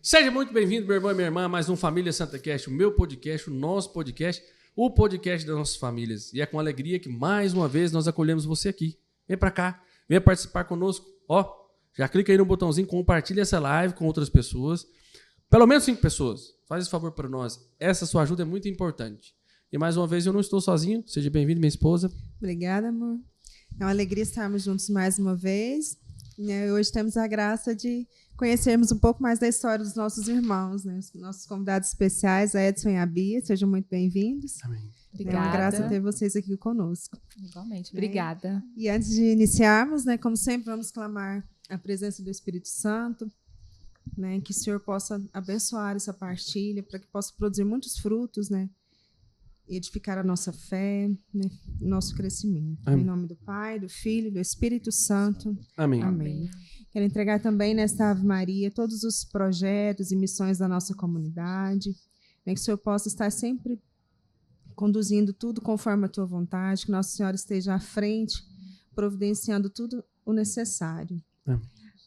Seja muito bem-vindo, meu irmão e minha irmã, a mais um Família Santa Cast, o meu podcast, o nosso podcast, o podcast das nossas famílias. E é com alegria que, mais uma vez, nós acolhemos você aqui. Vem pra cá, venha participar conosco. Ó, já clica aí no botãozinho, compartilha essa live com outras pessoas. Pelo menos 5 pessoas. Faz esse favor para nós. Essa sua ajuda é muito importante. E mais uma vez, eu não estou sozinho. Seja bem-vindo, minha esposa. Obrigada, amor. É uma alegria estarmos juntos mais uma vez. Hoje temos a graça de conhecermos um pouco mais da história dos nossos irmãos, né? Os nossos convidados especiais, a Edson e a Bia. Sejam muito bem-vindos. Amém. Obrigada. É uma graça ter vocês aqui conosco. Igualmente, obrigada. E antes de iniciarmos, né, como sempre, vamos clamar a presença do Espírito Santo, né, que o Senhor possa abençoar essa partilha, para que possa produzir muitos frutos, né, edificar a nossa fé, né, nosso crescimento. Amém. Em nome do Pai, do Filho e do Espírito Santo. Amém. Amém. Quero entregar também nesta Ave Maria todos os projetos e missões da nossa comunidade, né, que o Senhor possa estar sempre conduzindo tudo conforme a tua vontade, que Nossa Senhora esteja à frente, providenciando tudo o necessário.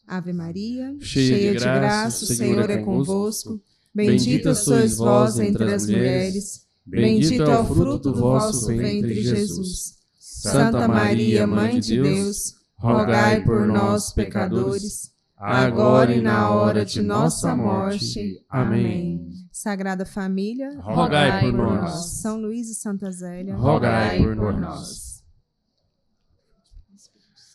Ave Maria, cheia de graça, o Senhor é convosco. Bendita sois vós entre as mulheres, bendito é o fruto do vosso ventre, Jesus. Santa Maria, Mãe de Deus, rogai por nós, pecadores, agora e na hora de nossa morte. Amém. Sagrada Família, rogai por nós. São Luís e Santa Zélia, rogai por nós.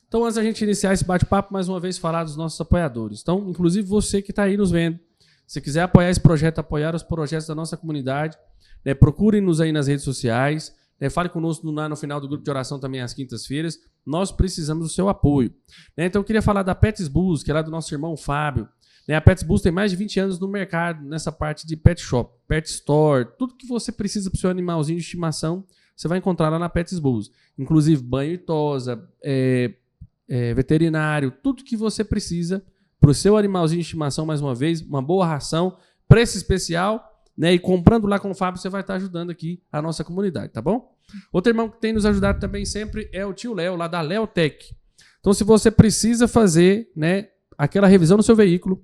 Então, antes da gente iniciar esse bate-papo, mais uma vez falar dos nossos apoiadores. Então, inclusive você que está aí nos vendo, se quiser apoiar esse projeto, apoiar os projetos da nossa comunidade, né, procurem-nos aí nas redes sociais, né, fale conosco no final do grupo de oração também às quintas-feiras. Nós precisamos do seu apoio. Né? Então, eu queria falar da Pets Bus, que é lá do nosso irmão Fábio. A Pets Bus tem mais de 20 anos no mercado, nessa parte de pet shop, pet store, tudo que você precisa para o seu animalzinho de estimação, você vai encontrar lá na Pets Bus. Inclusive banho e tosa, veterinário, tudo que você precisa para o seu animalzinho de estimação, mais uma vez, uma boa ração, preço especial, né? E comprando lá com o Fábio, você vai estar ajudando aqui a nossa comunidade, tá bom? Outro irmão que tem nos ajudado também sempre é o tio Léo, lá da Leotech. Então, se você precisa fazer, né, aquela revisão no seu veículo,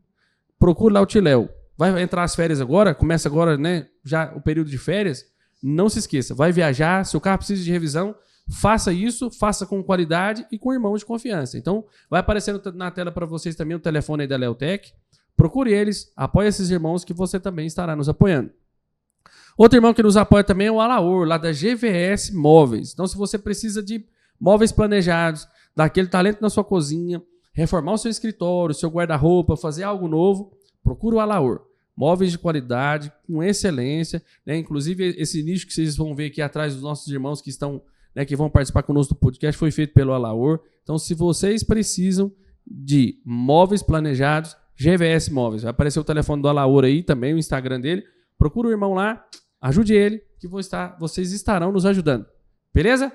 procure lá o tio Léo. Vai entrar as férias agora, começa agora, né, já o período de férias. Não se esqueça, vai viajar, se o carro precisa de revisão, faça isso, faça com qualidade e com irmãos de confiança. Então, vai aparecendo na tela para vocês também o telefone aí da Leotech. Procure eles, apoie esses irmãos que você também estará nos apoiando. Outro irmão que nos apoia também é o Alaor, lá da GVS Móveis. Então, se você precisa de móveis planejados, daquele talento na sua cozinha, reformar o seu escritório, o seu guarda-roupa, fazer algo novo, procura o Alaor. Móveis de qualidade, com excelência, né? Inclusive, esse nicho que vocês vão ver aqui atrás dos nossos irmãos que estão, né, que vão participar conosco do podcast, foi feito pelo Alaor. Então, se vocês precisam de móveis planejados, GVS Móveis. Vai aparecer o telefone do Alaor aí também, o Instagram dele. Procura o irmão lá, ajude ele, que vocês estarão nos ajudando. Beleza?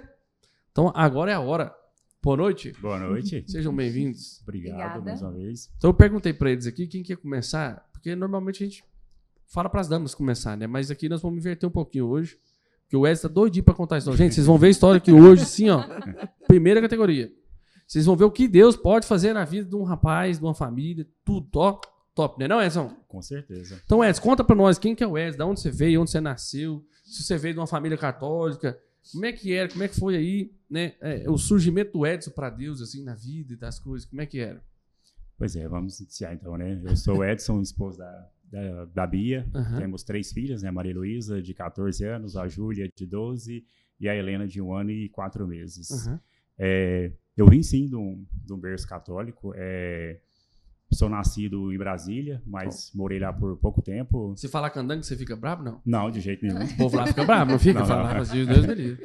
Então, agora é a hora. Boa noite. Boa noite. Sejam bem-vindos. Obrigado mais uma vez. Então, eu perguntei para eles aqui quem quer começar, porque normalmente a gente fala para as damas começar, né? Mas aqui nós vamos inverter um pouquinho hoje, porque o Edson tá doidinho para contar a história. Gente, vocês vão ver a história aqui hoje, sim, ó. Primeira categoria. Vocês vão ver o que Deus pode fazer na vida de um rapaz, de uma família, tudo, ó. Top, né não, Edson? Com certeza. Então, Edson, conta para nós quem que é o Edson, de onde você veio, onde você nasceu, se você veio de uma família católica, como é que era, como é que foi aí, né, o surgimento do Edson para Deus, assim, na vida e das coisas, como é que era? Pois é, vamos iniciar então, né? Eu sou o Edson, esposo da Bia, temos 3 filhas, né? Maria Luísa, de 14 anos, a Júlia, de 12, e a Helena, de 1 ano e 4 meses. Eu vim, sim, de um berço católico, sou nascido em Brasília, mas morei lá por pouco tempo. Se falar candango, você fica bravo, não? Não, de jeito nenhum. O povo lá fica bravo, não fica? Falava assim, Deus me livre.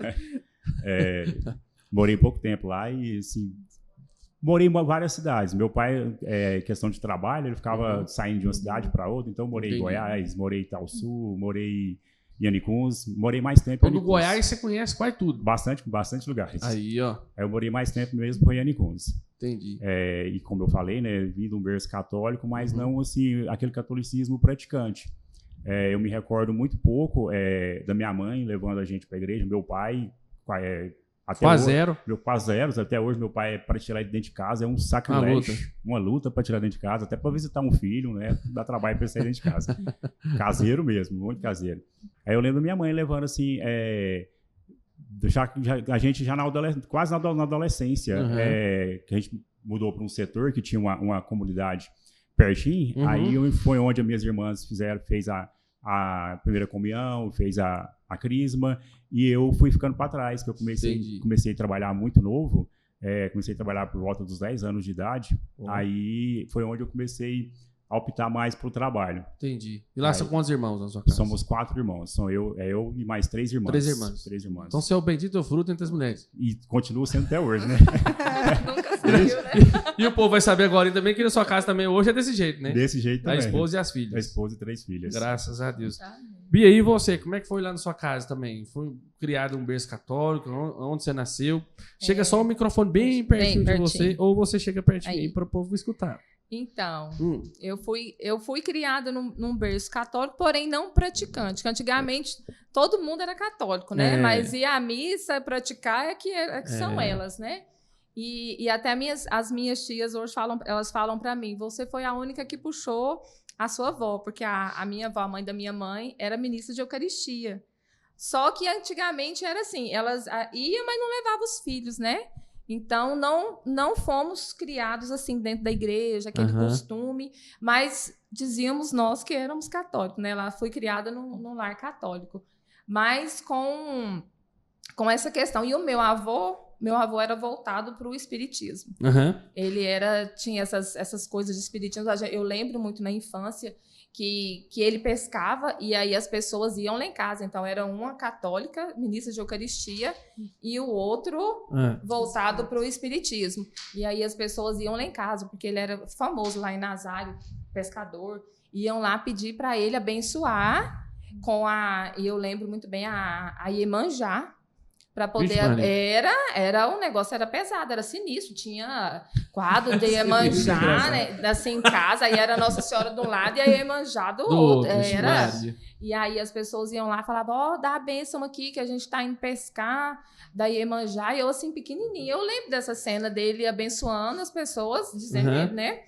Morei pouco tempo lá e, assim, morei em várias cidades. Meu pai, questão de trabalho, ele ficava saindo de uma cidade para outra, então morei em Goiás, morei em Itaúsu, morei em Anicuns, morei mais tempo em Anicuns. Do Goiás você conhece quase tudo. Bastante lugares. Aí, ó. Aí eu morei mais tempo mesmo foi em Anicuns. Entendi. E como eu falei, né, vim de um berço católico, mas não assim, aquele catolicismo praticante. Eu me recordo muito pouco da minha mãe levando a gente para a igreja, meu pai Quase zero. Quase zero. Até hoje, meu pai, para tirar ele dentro de casa, é um sacrilégio. Uma luta para tirar dentro de casa, até para visitar um filho, né? Dá trabalho para ele sair dentro de casa. Caseiro mesmo, muito caseiro. Aí eu lembro da minha mãe levando assim. A gente já quase na adolescência, que a gente mudou para um setor que tinha uma comunidade pertinho. Aí foi onde as minhas irmãs fez a primeira comunhão, fez a crisma, e eu fui ficando para trás, que eu comecei a trabalhar muito novo, comecei a trabalhar por volta dos 10 anos de idade, aí foi onde eu comecei a optar mais pro trabalho. Entendi. E lá são quantos irmãos na sua casa? Somos 4 irmãos. São eu e mais 3 irmãs. 3 irmãs. 3 irmãs. Então você é o bendito fruto entre as mulheres. E continua sendo até hoje, né? Nunca saiu, né? E o povo vai saber agora também que na sua casa também hoje é desse jeito, né? Desse jeito também. A esposa e as filhas. A esposa e 3 filhas. Graças a Deus. Bia, e você? Como é que foi lá na sua casa também? Foi criado um berço católico? Onde você nasceu? Chega só o microfone bem pertinho de você, ou você chega pertinho aí para o povo escutar. Então, eu fui criada num berço católico, porém não praticante. Que antigamente todo mundo era católico, né? Mas ir à missa, praticar é que são elas, né? E até as minhas tias hoje elas falam para mim, você foi a única que puxou a sua avó, porque a minha avó, a mãe da minha mãe, era ministra de Eucaristia. Só que antigamente era assim, elas iam, mas não levavam os filhos, né? Então, não fomos criados assim dentro da igreja, aquele costume, mas dizíamos nós que éramos católicos, né? Ela foi criada num lar católico. Mas com essa questão. E o meu avô era voltado para o espiritismo. Ele tinha essas coisas de espiritismo. Eu lembro muito na infância que ele pescava e aí as pessoas iam lá em casa. Então, era uma católica, ministra de Eucaristia, e o outro voltado para o espiritismo. E aí as pessoas iam lá em casa, porque ele era famoso lá em Nazário, pescador. Iam lá pedir para ele abençoar e eu lembro muito bem a Iemanjá, para poder. O negócio era pesado, era sinistro. Tinha quadro de Iemanjá, né, assim em casa, aí era Nossa Senhora de um lado e a Iemanjá do outro. E aí as pessoas iam lá e falavam, dá a bênção aqui que a gente está indo pescar da Iemanjá. E eu, assim, pequenininha, eu lembro dessa cena dele abençoando as pessoas, dizendo, né,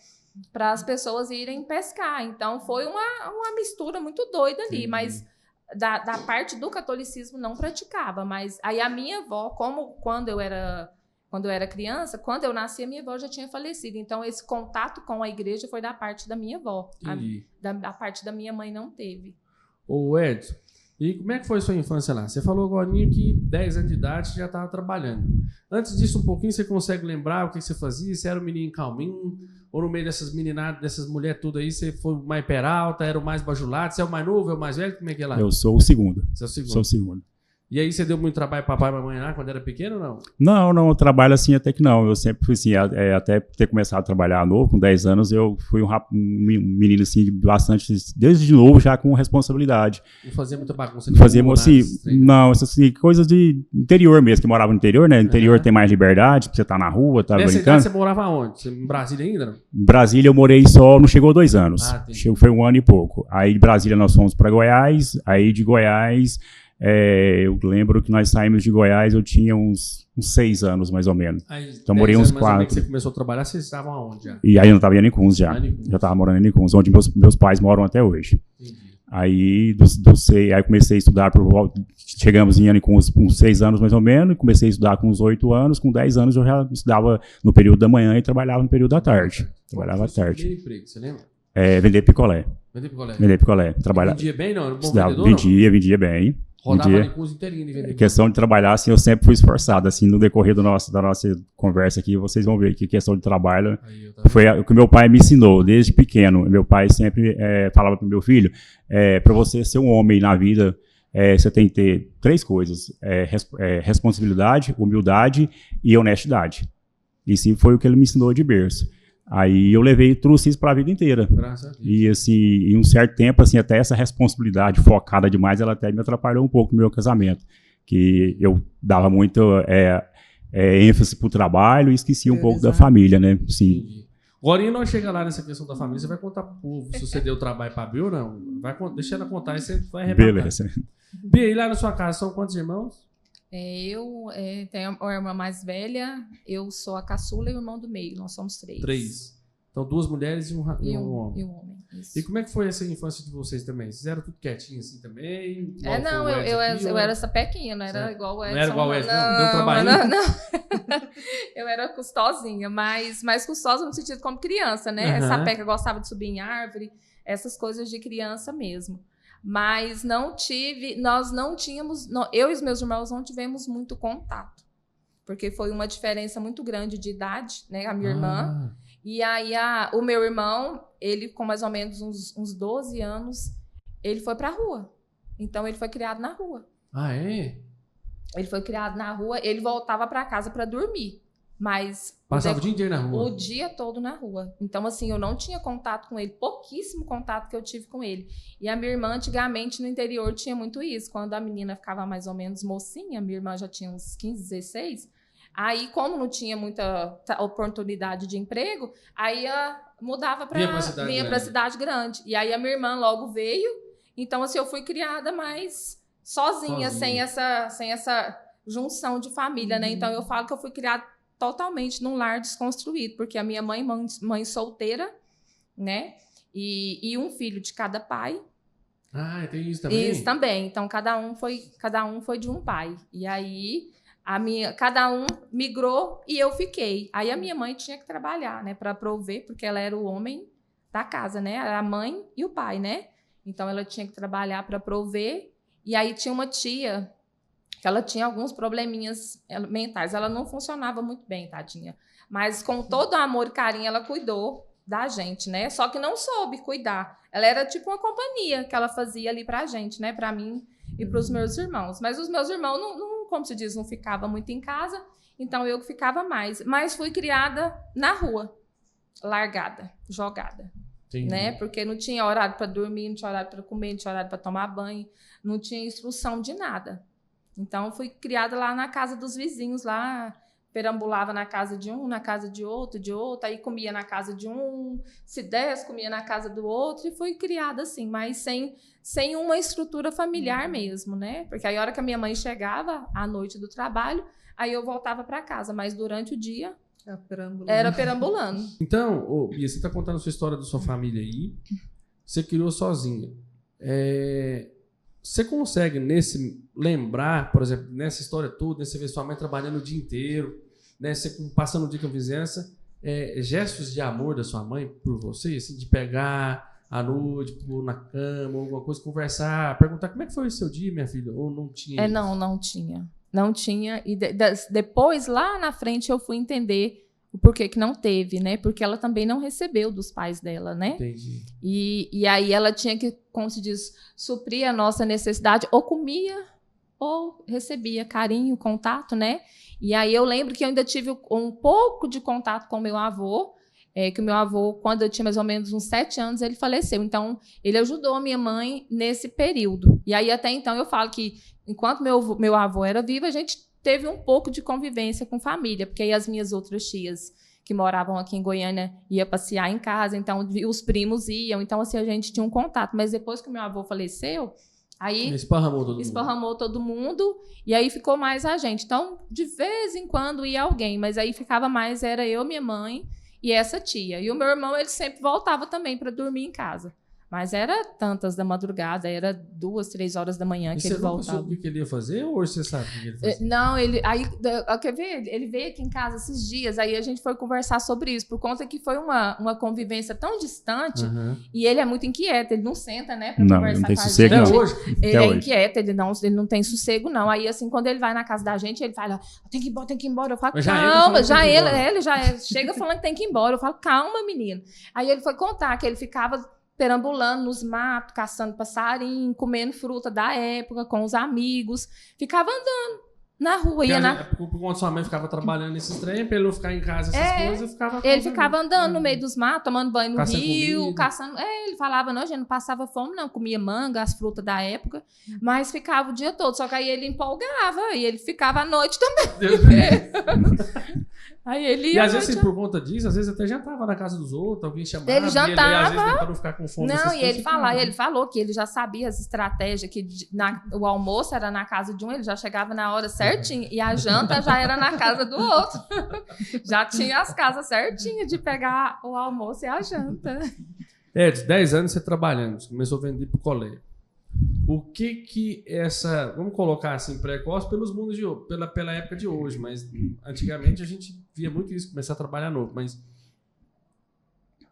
para as pessoas irem pescar. Então foi uma mistura muito doida ali, mas da parte do catolicismo não praticava, mas aí a minha avó, quando eu era criança, quando eu nasci, a minha avó já tinha falecido, então esse contato com a igreja foi da parte da minha avó, da parte da minha mãe não teve. Ô Edson, e como é que foi sua infância lá? Você falou agora que 10 anos de idade você já estava trabalhando. Antes disso um pouquinho, você consegue lembrar o que você fazia? Você era um menino calminho? Ou no meio dessas meninadas, dessas mulheres tudo aí, você foi o mais peralta, era o mais bajulado? Você é o mais novo, é o mais velho? Como é que é lá? Eu sou o segundo. Você é o segundo? Sou o segundo. E aí você deu muito trabalho para papai e mamãe lá quando era pequeno ou não? Não, eu trabalho assim até que não. Eu sempre fui assim, até ter começado a trabalhar novo, com 10 anos, eu fui um menino assim, bastante, desde novo já com responsabilidade. Não fazia muita bagunça? Não fazia, assim, não, essas assim, coisas de interior mesmo, que morava no interior, né? No interior tem mais liberdade, você tá na rua, tá brincando. Nessa idade você morava onde? Em Brasília ainda, não? Em Brasília eu morei não chegou 2 anos. Foi 1 ano e pouco. Aí de Brasília nós fomos para Goiás, aí de Goiás... eu lembro que nós saímos de Goiás, eu tinha uns 6 anos, mais ou menos. Aí, então, morei uns 4. Que você começou a trabalhar, vocês estavam aonde já? E aí eu não estava em Anicuns já. Já estava morando em Anicuns, onde meus pais moram até hoje. Entendi. Aí, aí comecei a estudar, chegamos em Anicuns com 6 anos, mais ou menos, comecei a estudar com uns 8 anos, com 10 anos eu já estudava no período da manhã e trabalhava no período da tarde. Trabalhava à tarde. Primeiro emprego, você lembra? Vender picolé. Vender picolé. Vendia bem, não? Era um bom vendedor, vendia bem. Rodava Anicuns inteirinho de vender. Questão de trabalhar, assim, eu sempre fui esforçado, assim, no decorrer da nossa conversa aqui, vocês vão ver que questão de trabalho foi o que meu pai me ensinou desde pequeno. Meu pai sempre falava para o meu filho, para você ser um homem na vida, você tem que ter 3 coisas, responsabilidade, humildade e honestidade. E sim, foi o que ele me ensinou de berço. Aí eu trouxe isso para a vida inteira. Graças a Deus. E assim, em um certo tempo, assim, até essa responsabilidade focada demais, ela até me atrapalhou um pouco no meu casamento. Que eu dava muito ênfase para o trabalho e esquecia um pouco da família, né? Sim. Agora, nós chega lá nessa questão da família, você vai contar pro povo se você deu trabalho para a Bia ou não? Deixa ela contar e você vai arrebatar. Beleza. Bia, e lá na sua casa, são quantos irmãos? Eu tenho a irmã mais velha, eu sou a caçula e o irmão do meio. Nós somos 3. 3. Então, 2 mulheres e um homem. E um homem. Isso. E como é que foi essa infância de vocês também? Vocês eram tudo quietinho assim também? Não, eu era sapequinha, não era igual o Edson. Não era igual o Edson, não? Deu trabalho? Não. Eu era custosinha, mas custosa no sentido como criança, né? Sapeca, gostava de subir em árvore, essas coisas de criança mesmo. Mas nós não tínhamos, eu e os meus irmãos não tivemos muito contato. Porque foi uma diferença muito grande de idade, né? A minha irmã. E aí, o meu irmão, ele com mais ou menos uns 12 anos, ele foi pra rua. Então, ele foi criado na rua. Ah, é? Ele foi criado na rua, ele voltava pra casa pra dormir. Mas... Passava o dia inteiro na rua? O dia todo na rua. Então, assim, eu não tinha contato com ele. Pouquíssimo contato que eu tive com ele. E a minha irmã, antigamente, no interior, tinha muito isso. Quando a menina ficava mais ou menos mocinha, minha irmã já tinha uns 15, 16... Aí, como não tinha muita oportunidade de emprego, aí mudava vinha para a cidade grande. E aí a minha irmã logo veio. Então, assim, eu fui criada mais sozinha. Sem essa junção de família, né? Então, eu falo que eu fui criada totalmente num lar desconstruído, porque a minha mãe solteira, né? E um filho de cada pai. Ah, tem isso também? Isso também. Então, cada um foi de um pai. E aí... cada um migrou e eu fiquei. Aí a minha mãe tinha que trabalhar, né, para prover, porque ela era o homem da casa, né? Era a mãe e o pai, né? Então ela tinha que trabalhar para prover. E aí tinha uma tia que ela tinha alguns probleminhas mentais. Ela não funcionava muito bem, tadinha. Mas com todo amor e carinho ela cuidou da gente, né? Só que não soube cuidar. Ela era tipo uma companhia que ela fazia ali pra gente, né? Pra mim e pros meus irmãos. Mas os meus irmãos não como se diz, não ficava muito em casa, então eu que ficava mais. Mas fui criada na rua, largada, jogada. Entendi. Né? Porque não tinha horário para dormir, não tinha horário para comer, não tinha horário para tomar banho, não tinha instrução de nada. Então fui criada lá na casa dos vizinhos, lá perambulava na casa de um, na casa de outro, aí comia na casa de um, se desse, comia na casa do outro, e fui criada assim, mas sem uma estrutura familiar mesmo, né? Porque aí a hora que a minha mãe chegava, à noite do trabalho, aí eu voltava para casa, mas durante o dia era perambulando. Então, Bia, você está contando a sua história da sua família aí, você criou sozinha. Você consegue lembrar, por exemplo, nessa história toda, né, você vê sua mãe trabalhando o dia inteiro, né, você passando o dia com a vizinhança, gestos de amor da sua mãe por você, assim, de pegar à noite, pôr na cama, alguma coisa, conversar, perguntar como é que foi o seu dia, minha filha, ou não tinha? Não tinha. Não tinha. E depois, lá na frente, eu fui entender o porquê que não teve, né? Porque ela também não recebeu dos pais dela, né? Entendi. E aí ela tinha que, como se diz, suprir a nossa necessidade, ou comia, ou recebia carinho, contato, né? E aí eu lembro que eu ainda tive um pouco de contato com o meu avô, que o meu avô, quando eu tinha mais ou menos uns 7 anos, ele faleceu. Então, ele ajudou a minha mãe nesse período. E aí, até então, eu falo que, enquanto meu avô era vivo, a gente teve um pouco de convivência com família, porque aí as minhas outras tias, que moravam aqui em Goiânia, iam passear em casa, então os primos iam. Então, assim, a gente tinha um contato. Mas depois que o meu avô faleceu, aí esparramou todo mundo, e aí ficou mais a gente. Então, de vez em quando ia alguém, mas aí ficava mais, era eu, minha mãe e essa tia. E o meu irmão, ele sempre voltava também para dormir em casa. Mas era tantas da madrugada, era 2, 3 horas da manhã que ele voltava. Você soube o que ele ia fazer ou você sabe o que ele fazia? Não, quer ver? Ele veio aqui em casa esses dias, aí a gente foi conversar sobre isso, por conta que foi uma convivência tão distante, e ele é muito inquieto, ele não senta, né, pra conversar com a gente. Até hoje? Ele é inquieto, ele não tem sossego, não. Aí, assim, quando ele vai na casa da gente, ele fala, tem que ir embora. Eu falo, calma, ele já chega falando que tem que ir embora. Eu falo, calma, menino. Aí ele foi contar que ele ficava perambulando nos matos, caçando passarinho, comendo fruta da época com os amigos. Ficava andando na rua. Quando sua mãe ficava trabalhando nesses trem, pra ele não ficar em casa, essas coisas, ele ficava andando no meio dos matos, tomando banho no rio, caçando. Ele falava, não, gente, não passava fome, não. Comia manga, as frutas da época, mas ficava o dia todo. Só que aí ele empolgava e ele ficava à noite também. Aí ele E às vezes, por conta disso, às vezes até jantava na casa dos outros, alguém chamava. Ele jantava. E ele, às vezes, para não ficar com fome. Não, e ele falou que ele já sabia as estratégias, que o almoço era na casa de um, ele já chegava na hora certinho, e a janta já era na casa do outro. Já tinha as casas certinhas de pegar o almoço e a janta. Edson, 10 anos você trabalhando, você começou a vender pro colégio. O que essa, vamos colocar assim, precoce pelos mundos de hoje, pela época de hoje, mas antigamente a gente via muito isso, começar a trabalhar novo, mas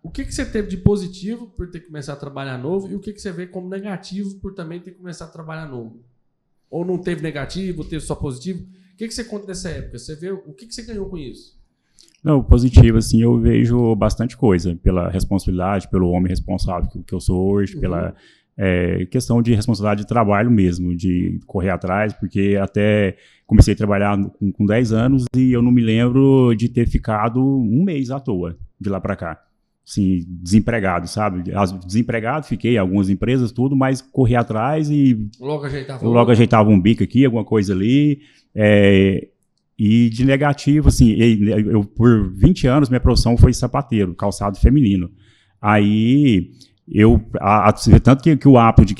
o que você teve de positivo por ter começado a trabalhar novo e o que você vê como negativo por também ter começado a trabalhar novo? Ou não teve negativo, ou teve só positivo? O que você conta dessa época? Você vê o que você ganhou com isso? Não, positivo, assim, eu vejo bastante coisa, pela responsabilidade, pelo homem responsável que eu sou hoje, pela questão de responsabilidade de trabalho mesmo, de correr atrás, porque até comecei a trabalhar com 10 anos e eu não me lembro de ter ficado um mês à toa, de lá para cá. Assim, desempregado, sabe? Desempregado, fiquei em algumas empresas, tudo, mas corri atrás e logo ajeitava um bico aqui, alguma coisa ali. E de negativo, assim, eu por 20 anos minha profissão foi sapateiro, calçado feminino. Aí tanto que o hábito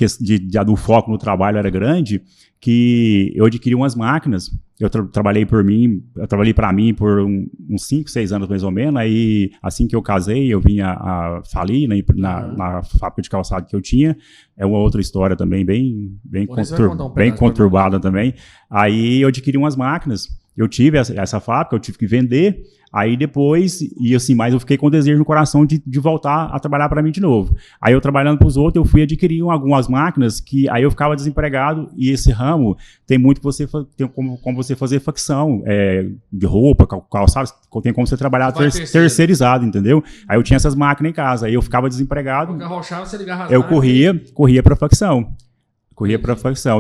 do foco no trabalho era grande, que eu adquiri umas máquinas. Eu trabalhei para mim por uns 5, 6 anos mais ou menos. Aí, assim que eu casei, eu vim a falir na fábrica de calçado que eu tinha. É uma outra história também, bem conturbada também. Aí eu adquiri umas máquinas. Eu tive essa fábrica, eu tive que vender. Aí depois, e assim, mas eu fiquei com o desejo no coração de voltar a trabalhar para mim de novo. Aí eu trabalhando para os outros, eu fui adquirir algumas máquinas que aí eu ficava desempregado, e esse ramo tem muito tem como você fazer facção de roupa, calçado, tem como você trabalhar terceirizado, entendeu? Aí eu tinha essas máquinas em casa, aí eu ficava desempregado, eu corria para facção.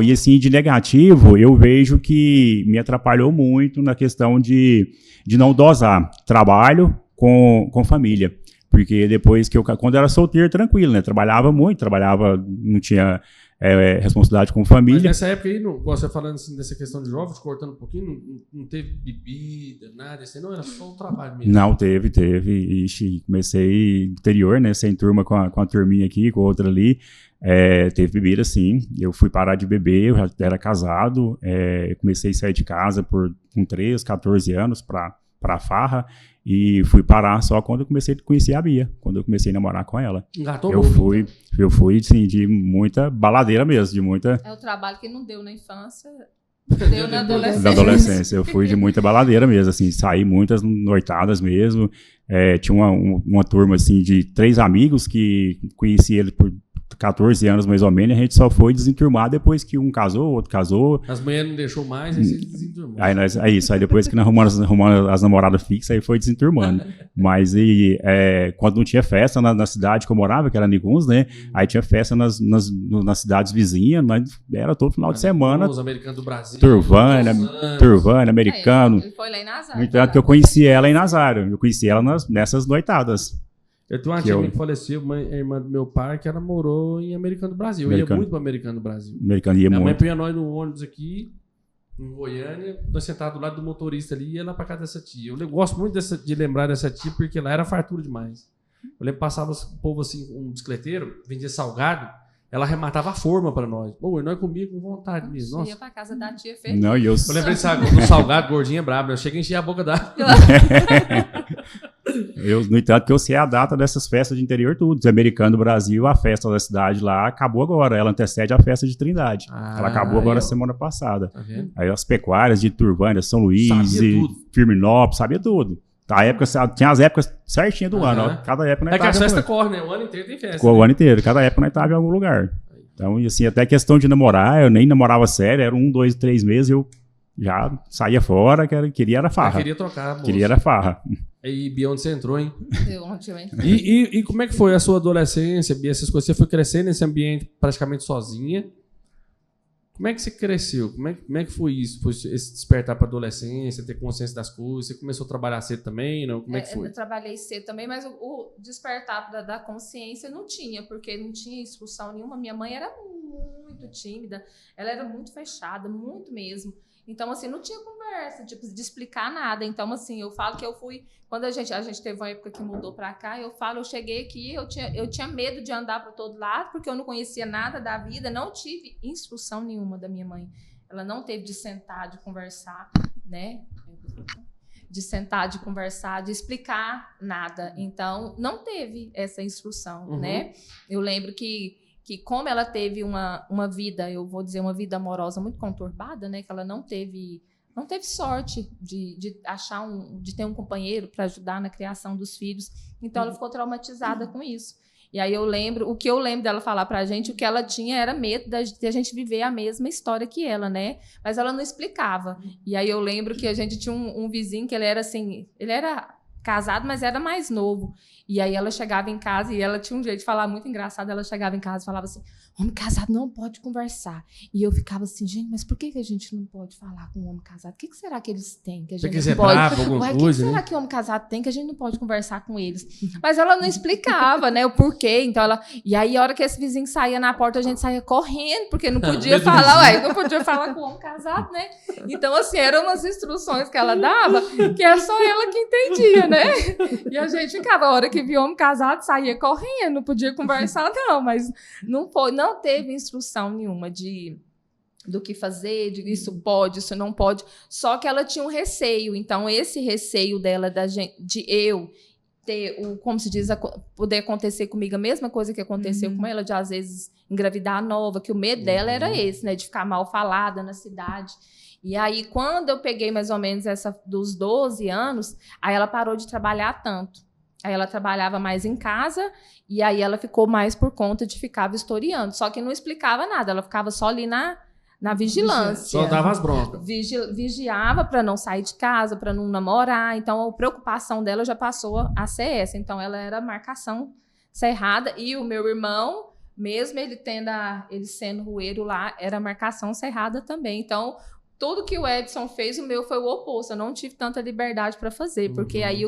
E assim, de negativo, eu vejo que me atrapalhou muito na questão de não dosar trabalho com família. Porque depois quando eu era solteiro, tranquilo, né? Trabalhava muito, não tinha responsabilidade com família. Mas nessa época aí, você falando assim dessa questão de jovens, cortando um pouquinho, não teve bebida, nada, assim, não, era só o trabalho mesmo. Não, teve. Ixi, comecei interior, né? Sem turma com a turminha aqui, com a outra ali. Teve bebida, sim. Eu fui parar de beber, eu já era casado. Comecei a sair de casa com 13, 14 anos pra farra. E fui parar só quando eu comecei a conhecer a Bia, quando eu comecei a namorar com ela. Engatou eu fui sim, de muita baladeira mesmo, de muita... É o trabalho que não deu na infância, deu na adolescência. Na adolescência, eu fui de muita baladeira mesmo, assim, saí muitas noitadas mesmo. Tinha uma turma, assim, de 3 amigos que conheci ele por 14 anos mais ou menos, a gente só foi desenturmar depois que um casou, o outro casou. As mulheres não deixou mais, aí se desenturmou. Aí depois que nós arrumamos as namoradas fixas, aí foi desenturmando. Mas quando não tinha festa na cidade que eu morava, que era Niguns, né? Aí tinha festa nas cidades vizinhas, era todo final de semana. Os americanos do Brasil. Turvânia, americano. Ele foi lá em Nazário. No entanto, que eu conheci ela em Nazário. Eu conheci ela nessas noitadas. Eu tenho uma tia que faleceu, irmã do meu pai, que ela morou em Americano do Brasil. Eu ia muito para Americano do Brasil. Minha mãe punha nós no ônibus aqui, em Goiânia, nós sentados do lado do motorista ali e ia lá para casa dessa tia. Eu gosto muito de lembrar dessa tia, porque lá era fartura demais. Eu lembro que passava o povo assim, um bicicleteiro, vendia salgado, ela arrematava a forma para nós. Nós comíamos com vontade mesmo. Nossa. Ia para casa da tia feliz. Não, eu lembrei do salgado, gordinha braba. Eu cheguei a encher a boca d'água. No entanto, que eu sei a data dessas festas de interior tudo. Americano do Brasil, a festa da cidade lá acabou agora. Ela antecede a festa de Trindade. Ela acabou agora semana passada. Tá vendo? Aí as pecuárias de Turvânia, São Luís, Firminópolis, sabia tudo. A época, tinha as épocas certinhas do ano. Ó. Cada época nós que a festa corre, né? O ano inteiro tem festa. O ano inteiro. Cada época nós estávamos em algum lugar. Então, assim, até questão de namorar, eu nem namorava sério. Era 1, 2, 3 meses, eu já saía fora, queria era farra. Queria trocar, moça. Queria era farra. E Bia, onde você entrou, hein? Onde eu entrei. E como é que foi a sua adolescência, Bia? Essas coisas, você foi crescendo nesse ambiente praticamente sozinha. Como é que você cresceu? Como é que foi isso? Foi esse despertar para a adolescência, ter consciência das coisas? Você começou a trabalhar cedo também? Não? Como é que foi? Eu trabalhei cedo também, mas o despertar da consciência não tinha, porque não tinha instrução nenhuma. Minha mãe era muito tímida, ela era muito fechada, muito mesmo. Então, assim, não tinha conversa. conversa, tipo, de explicar nada. Então, assim, eu falo que eu fui... Quando a gente teve uma época que mudou pra cá, eu cheguei aqui, eu tinha medo de andar para todo lado, porque eu não conhecia nada da vida, não tive instrução nenhuma da minha mãe. Ela não teve de sentar, de conversar, né? De sentar, de conversar, de explicar nada. Então, não teve essa instrução, né? Eu lembro que como ela teve uma vida, eu vou dizer, uma vida amorosa muito conturbada, né? Que ela não teve sorte de achar de ter um companheiro para ajudar na criação dos filhos. Então, ela ficou traumatizada com isso. E aí o que eu lembro dela falar pra gente, o que ela tinha era medo de a gente viver a mesma história que ela, né? Mas ela não explicava. E aí eu lembro que a gente tinha um vizinho que ele era casado, mas era mais novo. E aí ela chegava em casa e ela tinha um jeito de falar muito engraçado. Ela chegava em casa e falava assim, homem casado não pode conversar. E eu ficava assim, gente, mas por que a gente não pode falar com um homem casado? O que será que eles têm que a gente não pode? O que será que o homem casado tem que a gente não pode conversar com eles? Mas ela não explicava, né, o porquê. Então e aí a hora que esse vizinho saía na porta, a gente saía correndo, porque não podia falar, não podia falar com o homem casado, né? Então, assim, eram umas instruções que ela dava que era só ela que entendia, né? E a gente ficava, a hora que via homem casado, saía correndo, não podia conversar, não, mas não teve instrução nenhuma do que fazer, de isso pode, isso não pode, só que ela tinha um receio. Então, esse receio dela, de eu ter, como se diz, poder acontecer comigo a mesma coisa que aconteceu com ela, de às vezes engravidar nova, que o medo dela era esse, né, de ficar mal falada na cidade. E aí, quando eu peguei mais ou menos essa dos 12 anos, aí ela parou de trabalhar tanto. Aí ela trabalhava mais em casa e aí ela ficou mais por conta de ficar vistoriando. Só que não explicava nada, ela ficava só ali na vigilância. Só dava as broncas. Vigiava para não sair de casa, para não namorar. Então, a preocupação dela já passou a ser essa. Então, ela era marcação cerrada. E o meu irmão, mesmo ele sendo rueiro lá, era marcação cerrada também. Então, tudo que o Edson fez, o meu foi o oposto. Eu não tive tanta liberdade para fazer. Porque aí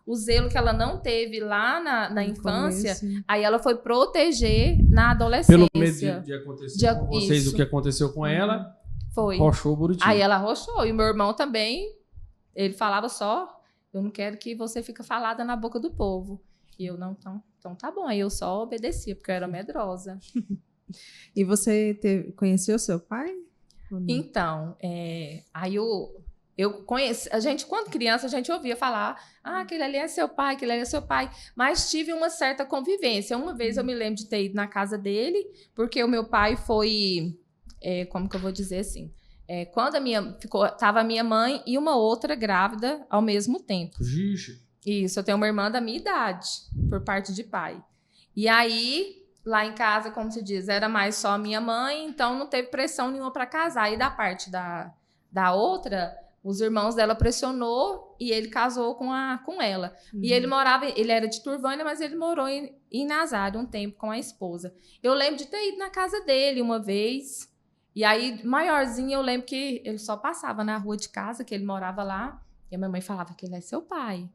o zelo que ela não teve lá na infância, aí ela foi proteger na adolescência. Pelo medo de acontecer com vocês o que aconteceu com ela, foi. Roxou o Buriti. Aí ela roxou. E o meu irmão também, ele falava só, eu não quero que você fique falada na boca do povo. E eu, não, então tá bom. Aí eu só obedecia, porque eu era medrosa. E você conheceu seu pai? Então, aí eu conheci, a gente, quando criança, a gente ouvia falar, aquele ali é seu pai, aquele ali é seu pai, mas tive uma certa convivência. Uma vez eu me lembro de ter ido na casa dele, porque o meu pai foi, como que eu vou dizer assim, quando tava a minha mãe e uma outra grávida ao mesmo tempo. Vixe. Isso, eu tenho uma irmã da minha idade, por parte de pai. E aí, lá em casa, como se diz, era mais só a minha mãe, então não teve pressão nenhuma para casar. E da parte da outra, os irmãos dela pressionou e ele casou com ela. E ele era de Turvânia, mas ele morou em Nazário um tempo com a esposa. Eu lembro de ter ido na casa dele uma vez. E aí, maiorzinho, eu lembro que ele só passava na rua de casa, que ele morava lá. E a minha mãe falava que ele é seu pai.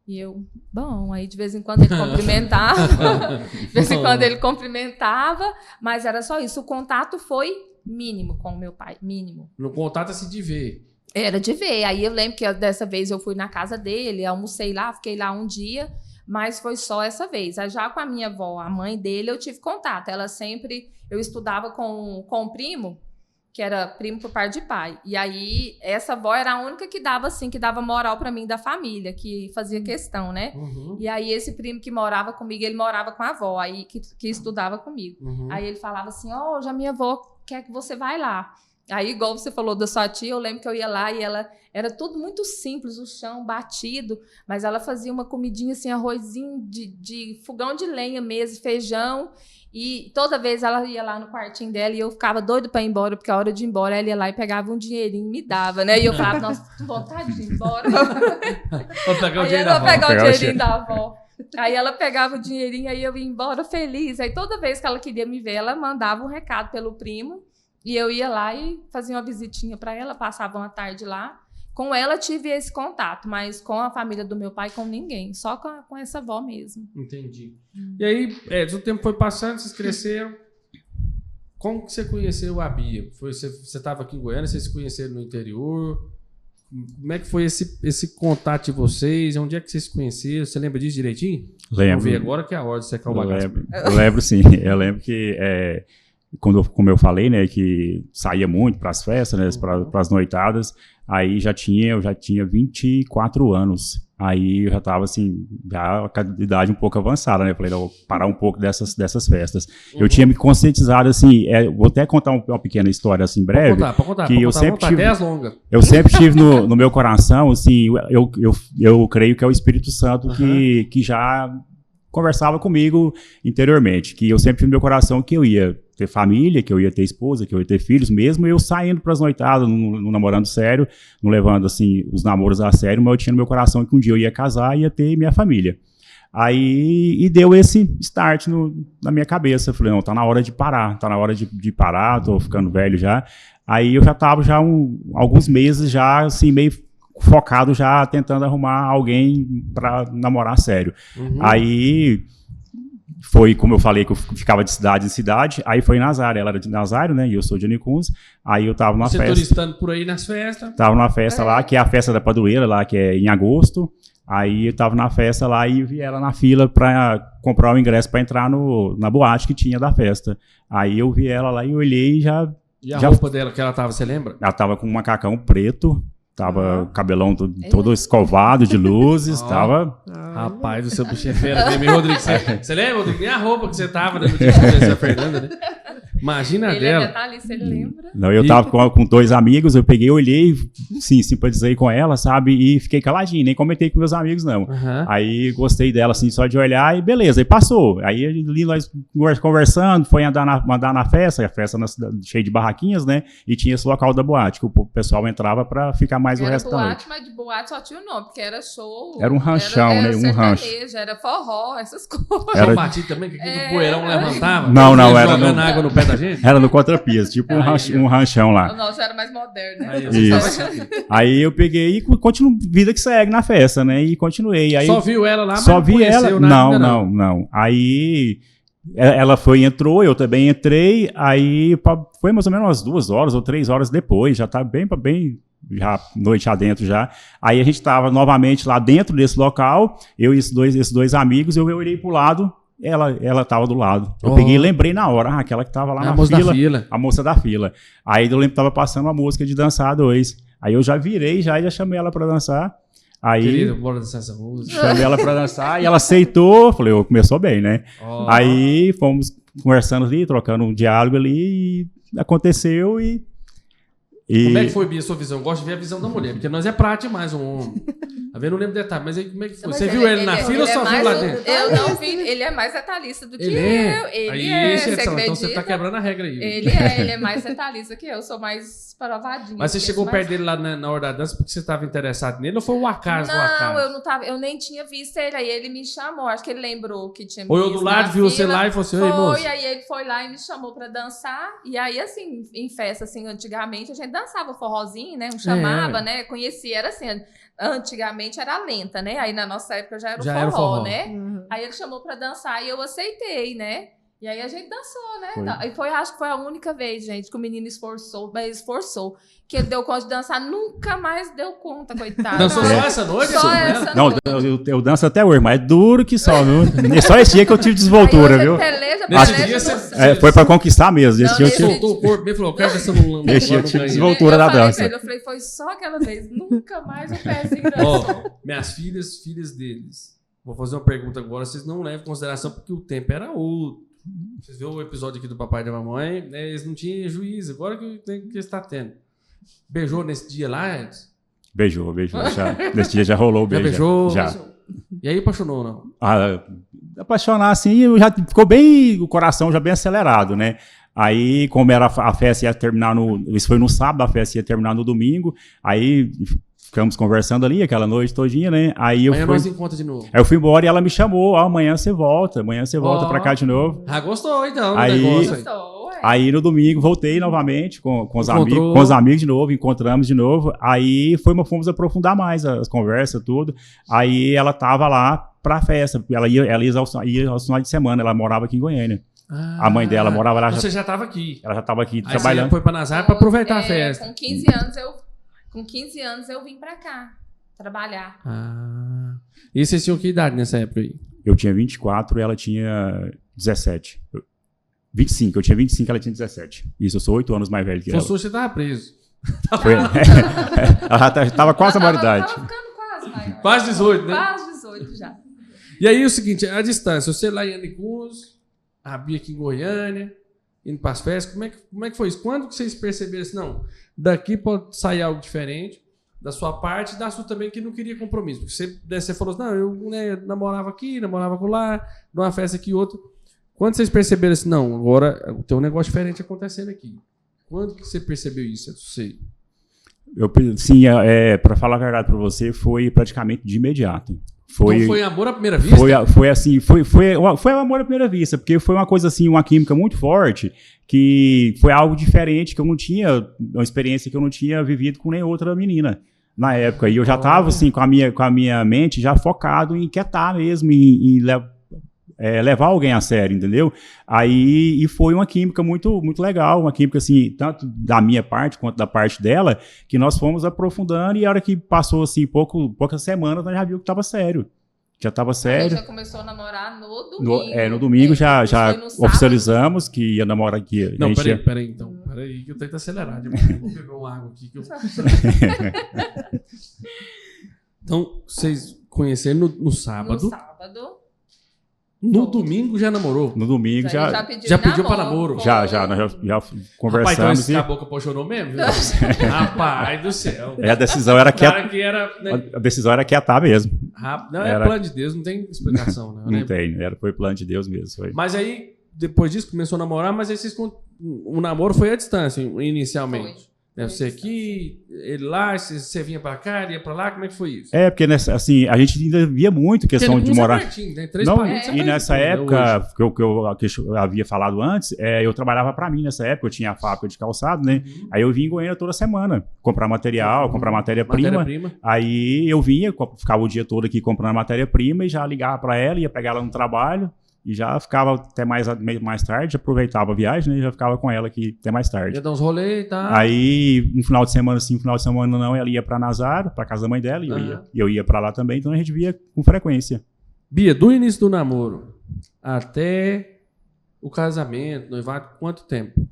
E eu, bom, aí de vez em quando ele cumprimentava. Mas era só isso. O contato foi mínimo com o meu pai, mínimo. No contato, assim, de ver. Era de ver. Aí eu lembro que dessa vez eu fui na casa dele, almocei lá, fiquei lá um dia, mas foi só essa vez. Aí já com a minha avó, a mãe dele, eu tive contato. Eu estudava com um primo, que era primo por parte de pai. E aí essa avó era a única que dava moral pra mim da família, que fazia questão, né? E aí esse primo que morava comigo, ele morava com a avó, aí que estudava comigo. Aí ele falava assim, já minha avó quer que você vá lá. Aí, igual você falou da sua tia, eu lembro que eu ia lá e ela era tudo muito simples, o chão batido, mas ela fazia uma comidinha assim, arrozinho de fogão de lenha mesmo, feijão, e toda vez ela ia lá no quartinho dela e eu ficava doida pra ir embora, porque a hora de ir embora ela ia lá e pegava um dinheirinho e me dava, né? E eu falava, nossa, tô com vontade de ir embora. Vou pegar o dinheiro da avó. Pegar o dinheirinho da avó. Aí ela pegava o dinheirinho, aí eu ia embora feliz. Aí toda vez que ela queria me ver, ela mandava um recado pelo primo, e eu ia lá e fazia uma visitinha para ela, passava uma tarde lá. Com ela tive esse contato, mas com a família do meu pai, com ninguém. Só com essa avó mesmo. Entendi. E aí, o tempo foi passando, vocês cresceram. como que você conheceu a Bia? Você estava aqui em Goiânia, vocês se conheceram no interior? Como é que foi esse contato de vocês? Onde é que vocês se conheceram? Você lembra disso direitinho? Lembro. Vamos ver agora que é a hora de secar o bagaço. Eu lembro sim. Eu lembro que, como eu falei, né, que saía muito para as festas, né, para as noitadas, aí eu já tinha 24 anos. Aí eu já estava assim, já com a idade um pouco avançada, né? Eu falei, vou parar um pouco dessas festas. Eu tinha me conscientizado, assim, vou até contar uma pequena história, assim, breve. Pode contar, que eu sempre tive, até as longas. Eu sempre tive no meu coração, assim, eu creio que é o Espírito Santo que já conversava comigo interiormente, que eu sempre tive no meu coração que eu ia ter família, que eu ia ter esposa, que eu ia ter filhos, mesmo eu saindo para as noitadas, não namorando sério, não levando assim os namoros a sério, mas eu tinha no meu coração que um dia eu ia casar e ia ter minha família. Aí, deu esse start na minha cabeça, eu falei, não, tá na hora de parar, tô ficando velho já. Aí eu já tava alguns meses já, assim, meio focado já, tentando arrumar alguém para namorar sério. Aí foi, como eu falei, que eu ficava de cidade em cidade, aí foi em Nazário, ela era de Nazário, né, e eu sou de Anicuns, aí eu tava numa festa. Você turistando por aí nas festas? Tava numa festa lá, que é a festa da Padroeira, lá, que é em agosto, aí eu tava na festa lá e vi ela na fila pra comprar o ingresso pra entrar na boate que tinha da festa. Aí eu vi ela lá e olhei e já... E a roupa dela que ela tava, você lembra? Ela tava com um macacão preto, tava o cabelão todo escovado de luzes, tava... Rapaz do seu bicho é fera mesmo, Rodrigo. Você lembra, Rodrigo? Nem a roupa que você tava, né? No dia que a Fernanda, né? Imagina ele dela. Ele é detalhista, ele lembra? Não, eu tava com 2 amigos, eu peguei, olhei, sim, simpatizei com ela, sabe? E fiquei caladinho, nem comentei com meus amigos, não. Aí gostei dela, assim, só de olhar e beleza, aí passou. Aí ali nós conversando, foi andar na festa, a festa cheia de barraquinhas, né? E tinha esse local da boate, que o pessoal entrava pra ficar mais o resto da noite. Mas de boate só tinha o nome, porque era show. Era um ranchão, né? Um rancho. Era forró, essas coisas. Era batido também, que o poeirão levantava? Não, era jogando água no pé da gente? Era no Contrapias, tipo um ranchão lá. O nosso era mais moderno, né? Isso. Aí eu peguei e vida que segue na festa, né? E continuei. Aí, só viu ela lá, mas só vi ela? Não. Aí ela entrou, eu também entrei, aí foi mais ou menos umas 2 horas ou 3 horas depois, já tá bem já noite adentro já. Aí a gente tava novamente lá dentro desse local, eu e esses dois amigos, eu olhei pro lado, ela tava do lado. Eu peguei e lembrei na hora, aquela que tava lá na fila. A moça da fila. Aí eu lembro que tava passando uma música de dançar 2. Aí eu já virei, já chamei ela pra dançar. Aí, querida, bora dançar essa música. Chamei ela pra dançar e ela aceitou. Falei, começou bem, né? Aí fomos conversando ali, trocando um diálogo ali e aconteceu e... Como é que foi, Bia, a sua visão? Eu gosto de ver a visão da mulher, porque nós é prático mais um homem. Tá vendo? Eu não lembro detalhe, mas aí como é que foi? Você viu ele na fila ou só viu lá dentro? Eu não vi, ele é mais detalhista do que eu. Ele então você tá quebrando a regra aí. Ele é mais detalhista que eu, sou mais provadinha. Mas você chegou perto dele lá na hora da dança porque você estava interessado nele ou foi um acaso? Não, eu não tava, eu nem tinha visto ele, aí ele me chamou, acho que ele lembrou que tinha me visto. Ou eu do lado viu você lá e falou assim, oi, moço. Foi, aí ele foi lá e me chamou pra dançar, e aí assim, em festa, assim, antigamente a gente dançava forrozinho, né, chamava, né, conhecia, era assim, antigamente era lenta, né, aí na nossa época já era o forró, né, aí ele chamou pra dançar e eu aceitei, né. E aí a gente dançou, né? E acho que foi a única vez, gente, que o menino esforçou, que ele deu conta de dançar, nunca mais deu conta, coitado. Dançou só essa noite? Só essa não, noite. Eu danço até hoje, mas é duro que só, viu? Só esse dia que eu tive desvoltura, viu? Nesse dia você... foi pra conquistar mesmo. Nesse dia eu soltou o corpo, ele falou, quero ver se eu não... Nesse dia eu tive desvoltura da dança. Eu falei, foi só aquela vez, nunca mais o pezinho dançou. Minhas filhas deles, vou fazer uma pergunta agora, vocês não levam em consideração porque o tempo era outro. Vocês viram o episódio aqui do papai e da mamãe, né? Eles não tinham juízo, agora que está tendo. Beijou nesse dia lá, Edson? Beijou. Já, nesse dia já rolou o beijo. Já beijou? Já. E aí apaixonou, não? Apaixonar assim, já ficou bem, o coração já bem acelerado, né? Aí, como era a festa ia terminar isso foi no sábado, a festa ia terminar no domingo, aí... Ficamos conversando ali aquela noite todinha, né? Aí amanhã nós encontramos de novo. Aí eu fui embora e ela me chamou. Amanhã você volta pra cá de novo. Gostou então do aí, negócio aí no domingo voltei novamente com os amigos de novo, encontramos de novo. Aí fomos aprofundar mais as conversas, tudo. Aí ela tava lá pra festa. Ela ia aos finais de semana, ela morava aqui em Goiânia. A mãe dela morava lá. Você já estava aqui. Ela já estava aqui Aí trabalhando. Você foi para Nazaré para aproveitar a festa. Com 15 anos eu vim para cá trabalhar. E vocês tinham que idade nessa época aí? Eu tinha 24 e ela tinha 17. 25, eu tinha 25 e ela tinha 17. Isso, eu sou 8 anos mais velho que ela. Você estava preso. Ela já estava quase a maioridade. Tava ficando quase maior. Quase 18, né? Quase 18 já. E aí o seguinte, a distância, você lá em Anicuns, a Bia aqui em Goiânia, indo para as festas, como é que foi isso? Quando que vocês perceberam assim, não, daqui pode sair algo diferente, da sua parte, e da sua também, que não queria compromisso? Porque você falou assim, não, eu namorava aqui, namorava lá, numa festa aqui, outra. Quando vocês perceberam assim, não, agora tem um negócio diferente acontecendo aqui. Quando que você percebeu isso? Eu sei. Sim, para falar a verdade para você, foi praticamente de imediato. Então foi amor à primeira vista? Foi amor à primeira vista, porque foi uma coisa assim, uma química muito forte, que foi algo diferente, que eu não tinha, uma experiência que eu não tinha vivido com nem outra menina na época. E eu já estava assim, com a minha mente já focado em quietar mesmo, em levar alguém a sério, entendeu? E foi uma química muito, muito legal, uma química assim, tanto da minha parte quanto da parte dela, que nós fomos aprofundando, e a hora que passou assim, poucas semanas, nós já viu que estava sério. Já estava sério. A gente já começou a namorar no domingo. No domingo já oficializamos que ia namorar aqui. Não, peraí, então. Peraí, que eu tento acelerar. Vou beber uma água aqui. Então, vocês conheceram no sábado. No sábado. No domingo já namorou? No domingo já pediu para namoro? Nós já conversamos. Rapaz, então esse caboclo apaixonou mesmo? Rapaz do céu. A decisão era quietar. Né? A decisão era quietar mesmo. Não, é plano de Deus, não tem explicação. Não tem, foi plano de Deus mesmo. Foi. Mas aí, depois disso, começou a namorar, mas aí o namoro foi à distância, inicialmente. Você aqui, ele lá, você vinha pra cá, ele ia pra lá, como é que foi isso? Porque assim, a gente ainda via muito questão de morar. Né? E nessa época, que eu havia falado antes, eu trabalhava pra mim nessa época, eu tinha a fábrica de calçado, né? Aí eu vinha em Goiânia toda semana, comprar material, comprar matéria-prima. Aí eu vinha, ficava o dia todo aqui comprando matéria-prima e já ligava pra ela, ia pegar ela no trabalho. E já ficava até mais tarde, aproveitava a viagem, né? E já ficava com ela aqui até mais tarde. Ia dar uns rolês e tal. Aí, um final de semana sim, um final de semana não, ela ia pra Nazaré, pra casa da mãe dela, e eu ia pra lá também, então a gente via com frequência. Bia, do início do namoro até o casamento, noivado, quanto tempo?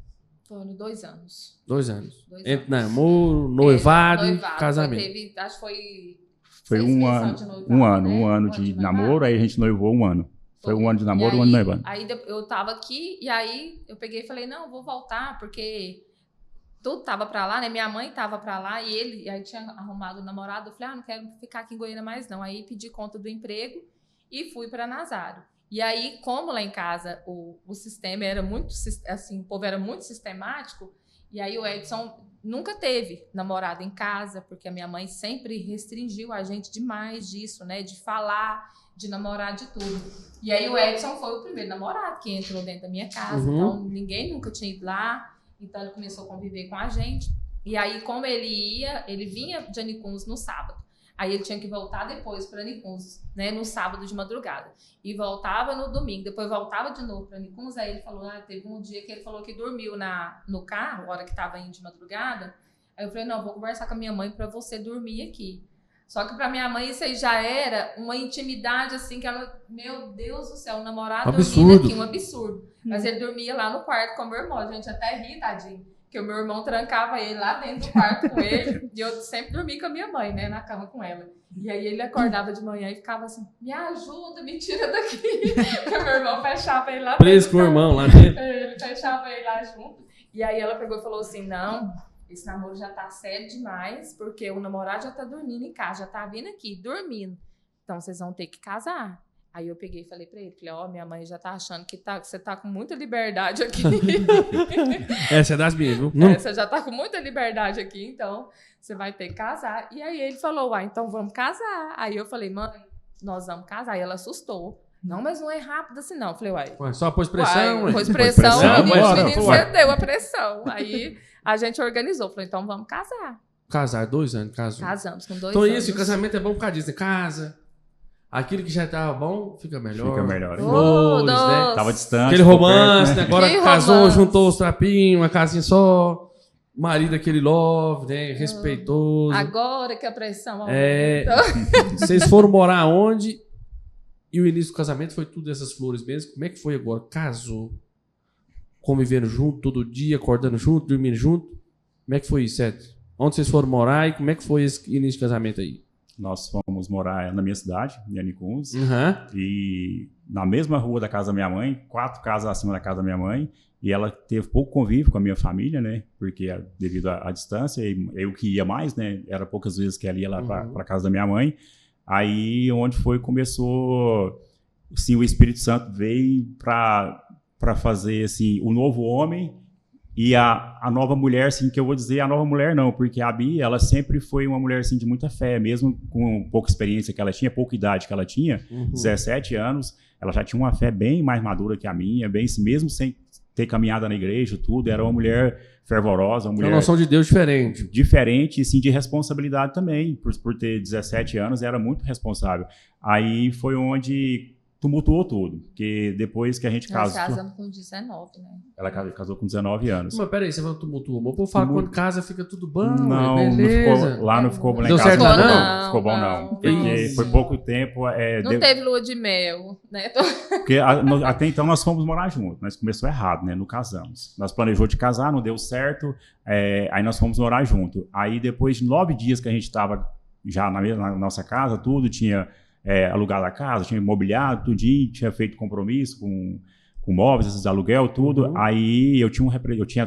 Foram 2 anos. 2 anos. Entre namoro, noivado e casamento. Acho que foi... Foi um ano de namoro, aí a gente noivou 1 ano. Foi 1 ano de namoro, 1 ano de noivado. Aí eu tava aqui, e aí eu peguei e falei, não, vou voltar, porque tudo tava pra lá, né? Minha mãe tava pra lá, e aí tinha arrumado o namorado. Eu falei, não quero ficar aqui em Goiânia mais não. Aí pedi conta do emprego e fui pra Nazaré. E aí, como lá em casa o sistema era muito, assim, o povo era muito sistemático, e aí o Edson nunca teve namorado em casa, porque a minha mãe sempre restringiu a gente demais disso, né? De falar, de namorar, de tudo. E aí o Edson foi o primeiro namorado que entrou dentro da minha casa, então ninguém nunca tinha ido lá, então ele começou a conviver com a gente. E aí, como ele vinha de Anicuns no sábado, aí ele tinha que voltar depois para Anicuns, né, no sábado de madrugada, e voltava no domingo, depois voltava de novo para Anicuns. Aí ele falou, teve um dia que ele falou que dormiu no carro, a hora que estava indo de madrugada. Aí eu falei, não, vou conversar com a minha mãe para você dormir aqui. Só que pra minha mãe isso aí já era uma intimidade, assim, que ela... Meu Deus do céu, o namorado dormindo aqui, um absurdo. Mas ele dormia lá no quarto com o meu irmão. A gente até ri, tadinho. Porque o meu irmão trancava ele lá dentro do quarto com ele. E eu sempre dormi com a minha mãe, né, na cama com ela. E aí ele acordava de manhã e ficava assim, me ajuda, me tira daqui. Porque o meu irmão fechava ele lá dentro. Preso com o irmão lá dentro. Ele fechava ele lá junto. E aí ela pegou e falou assim, não... Esse namoro já tá sério demais, porque o namorado já tá dormindo em casa, já tá vindo aqui, dormindo. Então, vocês vão ter que casar. Aí eu peguei e falei pra ele, minha mãe já tá achando que você tá com muita liberdade aqui. Essa é das minhas, viu? Você já tá com muita liberdade aqui, então você vai ter que casar. E aí ele falou, então vamos casar. Aí eu falei, mãe, nós vamos casar. Aí ela assustou. Não, mas não é rápido assim, não. Eu falei, só pôs pressão, pôs pressão, o menino cedeu a pressão. Aí a gente organizou, falou, então vamos casar. Casar, 2 anos, casou. Casamos com 2 então anos. Então isso, o casamento é bom por causa disso, né? Casa, Aquilo que já tava bom, fica melhor. Fica melhor. Flores, né? Tava distante. Aquele romance, perto, né? Agora que casou, romance. juntou os trapinhos, uma casinha só. Marido aquele love, né? Respeitoso. Agora que a pressão aumenta. Vocês foram morar onde? E o início do casamento foi tudo essas flores mesmo? Como é que foi agora? Casou. Convivendo junto todo dia, acordando junto, dormindo junto? Como é que foi isso, Sérgio? Onde vocês foram morar e como é que foi esse início de casamento aí? Nós fomos morar na minha cidade, em Anicuns, e na mesma rua da casa da minha mãe, 4 casas acima da casa da minha mãe, e ela teve pouco convívio com a minha família, né? Porque devido à distância, eu que ia mais, né? Era poucas vezes que ela ia lá para casa da minha mãe. Aí onde começou, assim, o Espírito Santo veio para fazer assim, o novo homem e a nova mulher, assim, que eu vou dizer a nova mulher não, porque a Bia, ela sempre foi uma mulher assim, de muita fé, mesmo com pouca experiência que ela tinha, pouca idade que ela tinha, 17 anos, ela já tinha uma fé bem mais madura que a minha, bem assim, mesmo sem ter caminhado na igreja, tudo, era uma mulher fervorosa, uma mulher... Uma noção de Deus diferente. Diferente, assim, de responsabilidade também, por ter 17 anos, era muito responsável. Aí foi onde tumultuou tudo, porque depois que a gente casou... Nós casamos com 19, né? Ela casou com 19 anos. Mas peraí, você falou tumultuou. O povo fala que quando casa fica tudo bom, não, beleza. não ficou bom lá Deu em casa. certo lá, não? Ficou bom não, porque foi pouco tempo... não teve lua de mel, né? Porque até então nós fomos morar juntos, nós começou errado, né? Não casamos. Nós planejou de casar, não deu certo, aí nós fomos morar junto. Aí depois de 9 dias que a gente estava já na nossa casa, tudo tinha... alugado a casa, tinha imobiliado, tudinho, tinha feito compromisso com móveis, esses aluguel, tudo. Aí eu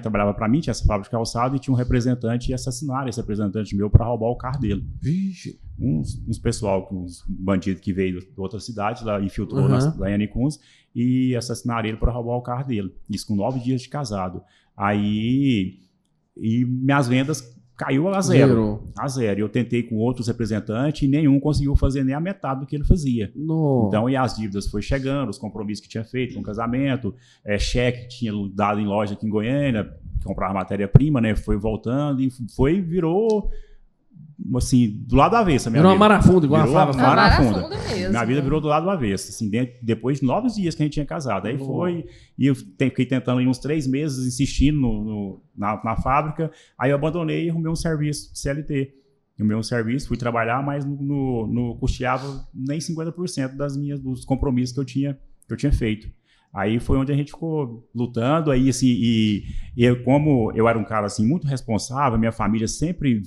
trabalhava para mim, tinha essa fábrica de calçado e tinha um representante e assassinaram esse representante meu para roubar o carro dele. Vixe. Uns pessoal, uns bandidos que veio de outra cidade, lá infiltrou lá em Anicuns e assassinaram ele para roubar o carro dele. Isso com 9 dias de casado. Aí, e minhas vendas caiu a zero. A zero. Eu tentei com outros representantes e nenhum conseguiu fazer nem a metade do que ele fazia. Não. Então, e as dívidas foi chegando, os compromissos que tinha feito com o casamento, cheque que tinha dado em loja aqui em Goiânia, comprar matéria-prima, né? Foi voltando e virou assim, do lado do avesso. Virou uma marafunda, igual a Flávia. Marafunda mesmo. Minha vida virou do lado do avesso, assim, depois de 9 dias que a gente tinha casado. Aí foi, e eu fiquei tentando uns 3 meses, insistindo na fábrica, aí eu abandonei e arrumei um serviço de CLT. Arrumei um serviço, fui trabalhar, mas não custeava nem 50% dos compromissos que eu tinha feito. Aí foi onde a gente ficou lutando, aí assim, e eu, como eu era um cara assim muito responsável, minha família sempre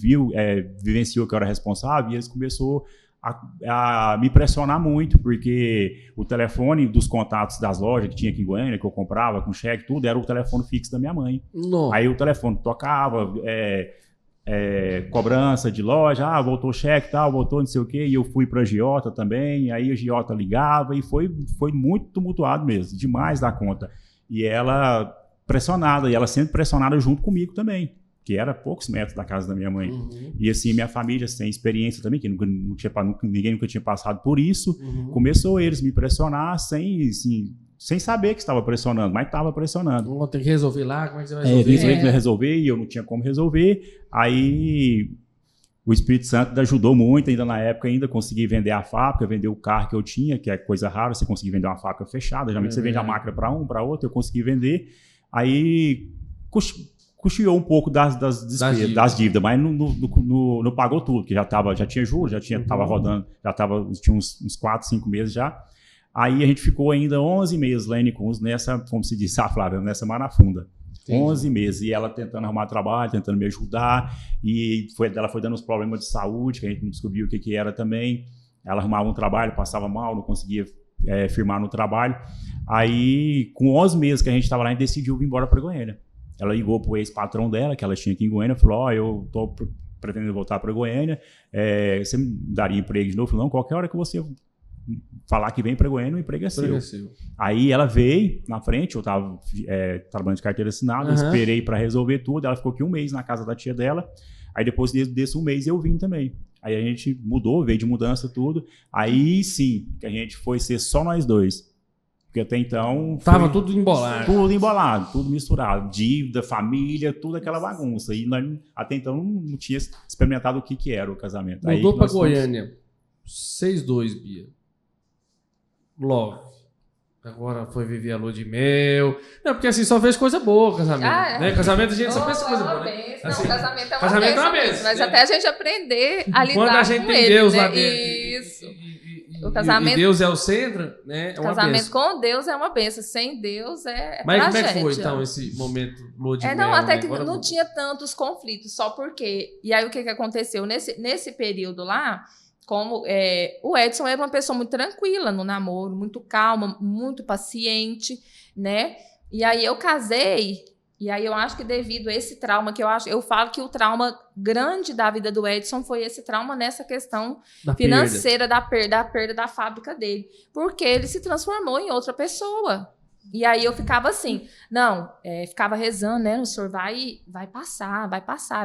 vivenciou que eu era responsável, e eles começaram a me pressionar muito, porque o telefone dos contatos das lojas que tinha aqui em Goiânia, que eu comprava com cheque, tudo, era o telefone fixo da minha mãe. Não. Aí o telefone tocava, cobrança de loja, voltou cheque e tal, voltou não sei o quê, e eu fui para a Giota também, aí a Giota ligava e foi muito tumultuado mesmo, demais da conta. E ela pressionada, e ela sempre pressionada junto comigo também, que era poucos metros da casa da minha mãe. E assim, minha família sem experiência também, que ninguém nunca tinha passado por isso, começou eles me pressionar sem saber que estava pressionando, mas estava pressionando. Vou ter que resolver lá, como é que você vai resolver? Isso que resolver, e eu não tinha como resolver. Aí o Espírito Santo ajudou muito, ainda na época, consegui vender a fábrica, vender o carro que eu tinha, que é coisa rara, você conseguir vender uma fábrica fechada, geralmente você vende a máquina para um, para outro, eu consegui vender. Aí custeou um pouco das dívidas, mas não pagou tudo, porque já tinha juros, estava rodando, tinha uns 4, 5 meses já. Aí a gente ficou ainda 11 meses lá em Anicuns, como se diz, Flávia, nessa marafunda. 11 meses, e ela tentando arrumar trabalho, tentando me ajudar, e ela foi dando uns problemas de saúde, que a gente não descobriu o que era também. Ela arrumava um trabalho, passava mal, não conseguia firmar no trabalho. Aí, com 11 meses que a gente estava lá, a gente decidiu vir embora para Goiânia. Ela ligou para o ex-patrão dela, que ela tinha aqui em Goiânia, falou, eu estou pretendendo voltar para Goiânia, você me daria emprego de novo? Falou, não, qualquer hora que você falar que vem para Goiânia, o emprego é seu. Aí ela veio na frente, eu estava trabalhando de carteira assinada, esperei para resolver tudo, ela ficou aqui 1 mês na casa da tia dela, aí depois desse 1 mês eu vim também. Aí a gente mudou, veio de mudança tudo, aí sim, que a gente foi ser só nós dois. Porque até então... Tava tudo embolado. Tudo embolado, tudo misturado. Dívida, família, tudo aquela bagunça. E nós, até então, não tinha experimentado o que era o casamento. Mudou para Goiânia. 6-2, Bia. love. Agora foi viver a lua de mel. Não, porque assim, só fez coisa boa casamento. Né? Casamento a gente só pensa coisa boa, né? Assim, não, casamento é uma casamento benção. É uma benção, mas até a gente aprender a lidar com ele. Quando a gente tem Deus lá dentro. Isso. O casamento, e Deus é o centro, né? É uma casamento benção. com Deus é uma benção. Sem Deus é Mas tragédia. como é que foi, então, esse momento lua de mel? Não, até né? que Agora não tinha tantos conflitos, só porque... E aí, o que aconteceu? Nesse período lá, como o Edson era uma pessoa muito tranquila no namoro, muito calma, muito paciente, né? E aí, eu casei... E aí eu acho que devido a esse trauma, eu falo que o trauma grande da vida do Edson foi esse trauma nessa questão financeira da perda da fábrica dele. Porque ele se transformou em outra pessoa. E aí eu ficava assim, ficava rezando, né? O senhor vai passar,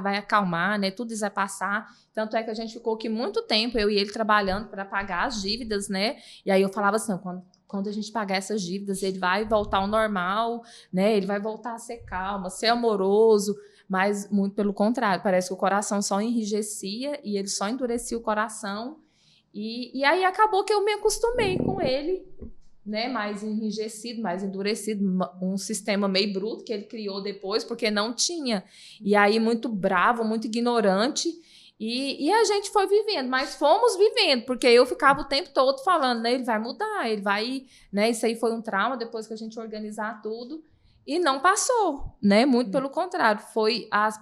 vai acalmar, né? Tudo isso vai passar. Tanto é que a gente ficou aqui muito tempo, eu e ele trabalhando para pagar as dívidas, né? E aí eu falava assim, quando a gente pagar essas dívidas, ele vai voltar ao normal, né? Ele vai voltar a ser calmo, a ser amoroso, mas muito pelo contrário, parece que o coração só enrijecia e ele só endurecia o coração. E aí acabou que eu me acostumei com ele, né? Mais enrijecido, mais endurecido, um sistema meio bruto que ele criou depois, porque não tinha. E aí muito bravo, muito ignorante. E a gente foi vivendo, mas fomos vivendo, porque eu ficava o tempo todo falando, né, ele vai mudar, ele vai, né, isso aí foi um trauma depois que a gente organizar tudo, e não passou, né, muito pelo contrário,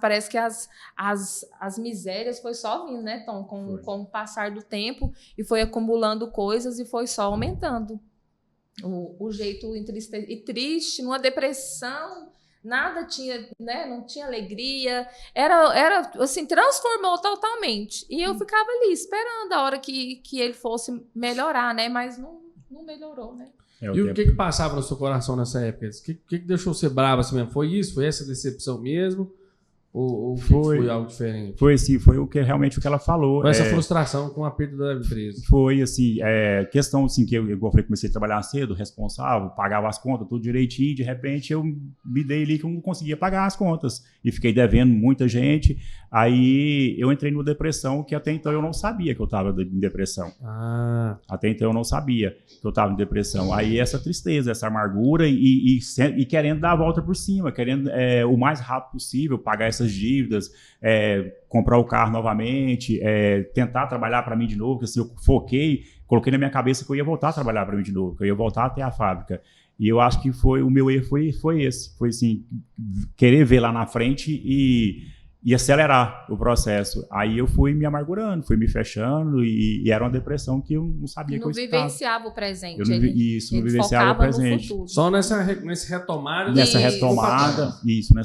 parece que as misérias foi só vindo, né, Tom, com o passar do tempo, e foi acumulando coisas e foi só aumentando o jeito triste, numa depressão. Nada tinha, né? Não tinha alegria. Era assim, transformou totalmente. E eu ficava ali, esperando a hora que ele fosse melhorar, né? Mas não melhorou, né? E o que passava no seu coração nessa época? O que deixou você bravo assim mesmo? Foi isso? Foi essa decepção mesmo? Ou foi algo diferente? Foi o que realmente o que ela falou. Foi essa frustração com a perda da empresa. Foi, assim, questão assim, que eu comecei a trabalhar cedo, responsável, pagava as contas, tudo direitinho, de repente eu me dei ali que eu não conseguia pagar as contas. E fiquei devendo muita gente. Aí eu entrei numa depressão que até então eu não sabia que eu estava em depressão. Até então eu não sabia que eu estava em depressão. Aí essa tristeza, essa amargura e querendo dar a volta por cima, querendo o mais rápido possível pagar essas dívidas, comprar o carro novamente, tentar trabalhar para mim de novo, porque assim, eu coloquei na minha cabeça que eu ia voltar a trabalhar para mim de novo, que eu ia voltar até a fábrica. E eu acho que o meu erro foi esse, foi assim, querer ver lá na frente e acelerar o processo. Aí eu fui me amargurando, fui me fechando e era uma depressão que eu não sabia que eu estava. Não vivenciava o presente. Não vivenciava o presente. Só nessa retomada. Nessa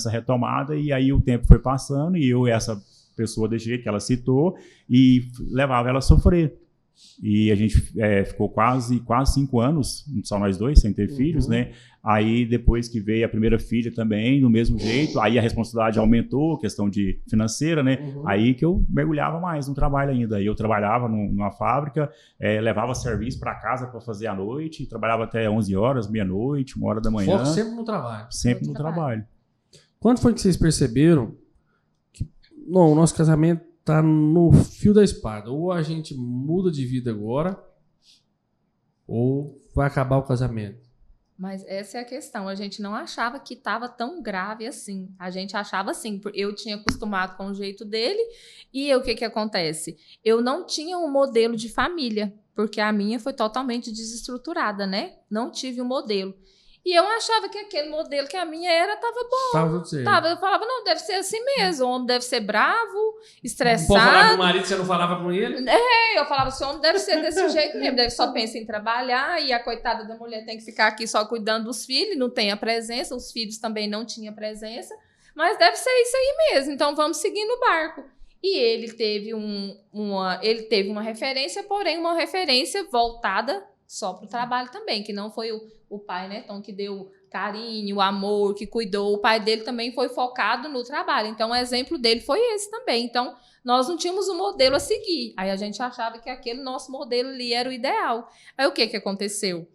retomada. E aí o tempo foi passando e eu, essa pessoa desse jeito que ela citou, e levava ela a sofrer. E a gente ficou quase 5 anos, só nós dois, sem ter filhos, né? Aí depois que veio a primeira filha também, do mesmo jeito, aí a responsabilidade aumentou, questão de financeira, né? Aí que eu mergulhava mais no trabalho ainda. Aí eu trabalhava numa fábrica, levava serviço para casa para fazer à noite, trabalhava até 11 horas, meia-noite, 1h da manhã. Foco sempre no trabalho. Sempre no trabalho. Quando foi que vocês perceberam que o nosso casamento tá no fio da espada? Ou a gente muda de vida agora, ou vai acabar o casamento? Mas essa é a questão. A gente não achava que estava tão grave assim. A gente achava assim. Eu tinha acostumado com o jeito dele. E o que acontece? Eu não tinha um modelo de família, porque a minha foi totalmente desestruturada, né? Não tive um modelo. E eu achava que aquele modelo que a minha era estava bom. Eu falava, não, deve ser assim mesmo. O homem deve ser bravo, estressado. Pode falar com o marido, você não falava com ele? Eu falava, esse homem deve ser desse jeito mesmo. Deve só pensar em trabalhar e a coitada da mulher tem que ficar aqui só cuidando dos filhos, não tem a presença, os filhos também não tinham presença. Mas deve ser isso aí mesmo, então vamos seguir no barco. E ele teve uma referência, porém uma referência voltada só para o trabalho também, que não foi o pai, né, Tom, que deu carinho, amor, que cuidou. O pai dele também foi focado no trabalho. Então, o exemplo dele foi esse também. Então, nós não tínhamos um modelo a seguir. Aí a gente achava que aquele nosso modelo ali era o ideal. Aí o que aconteceu?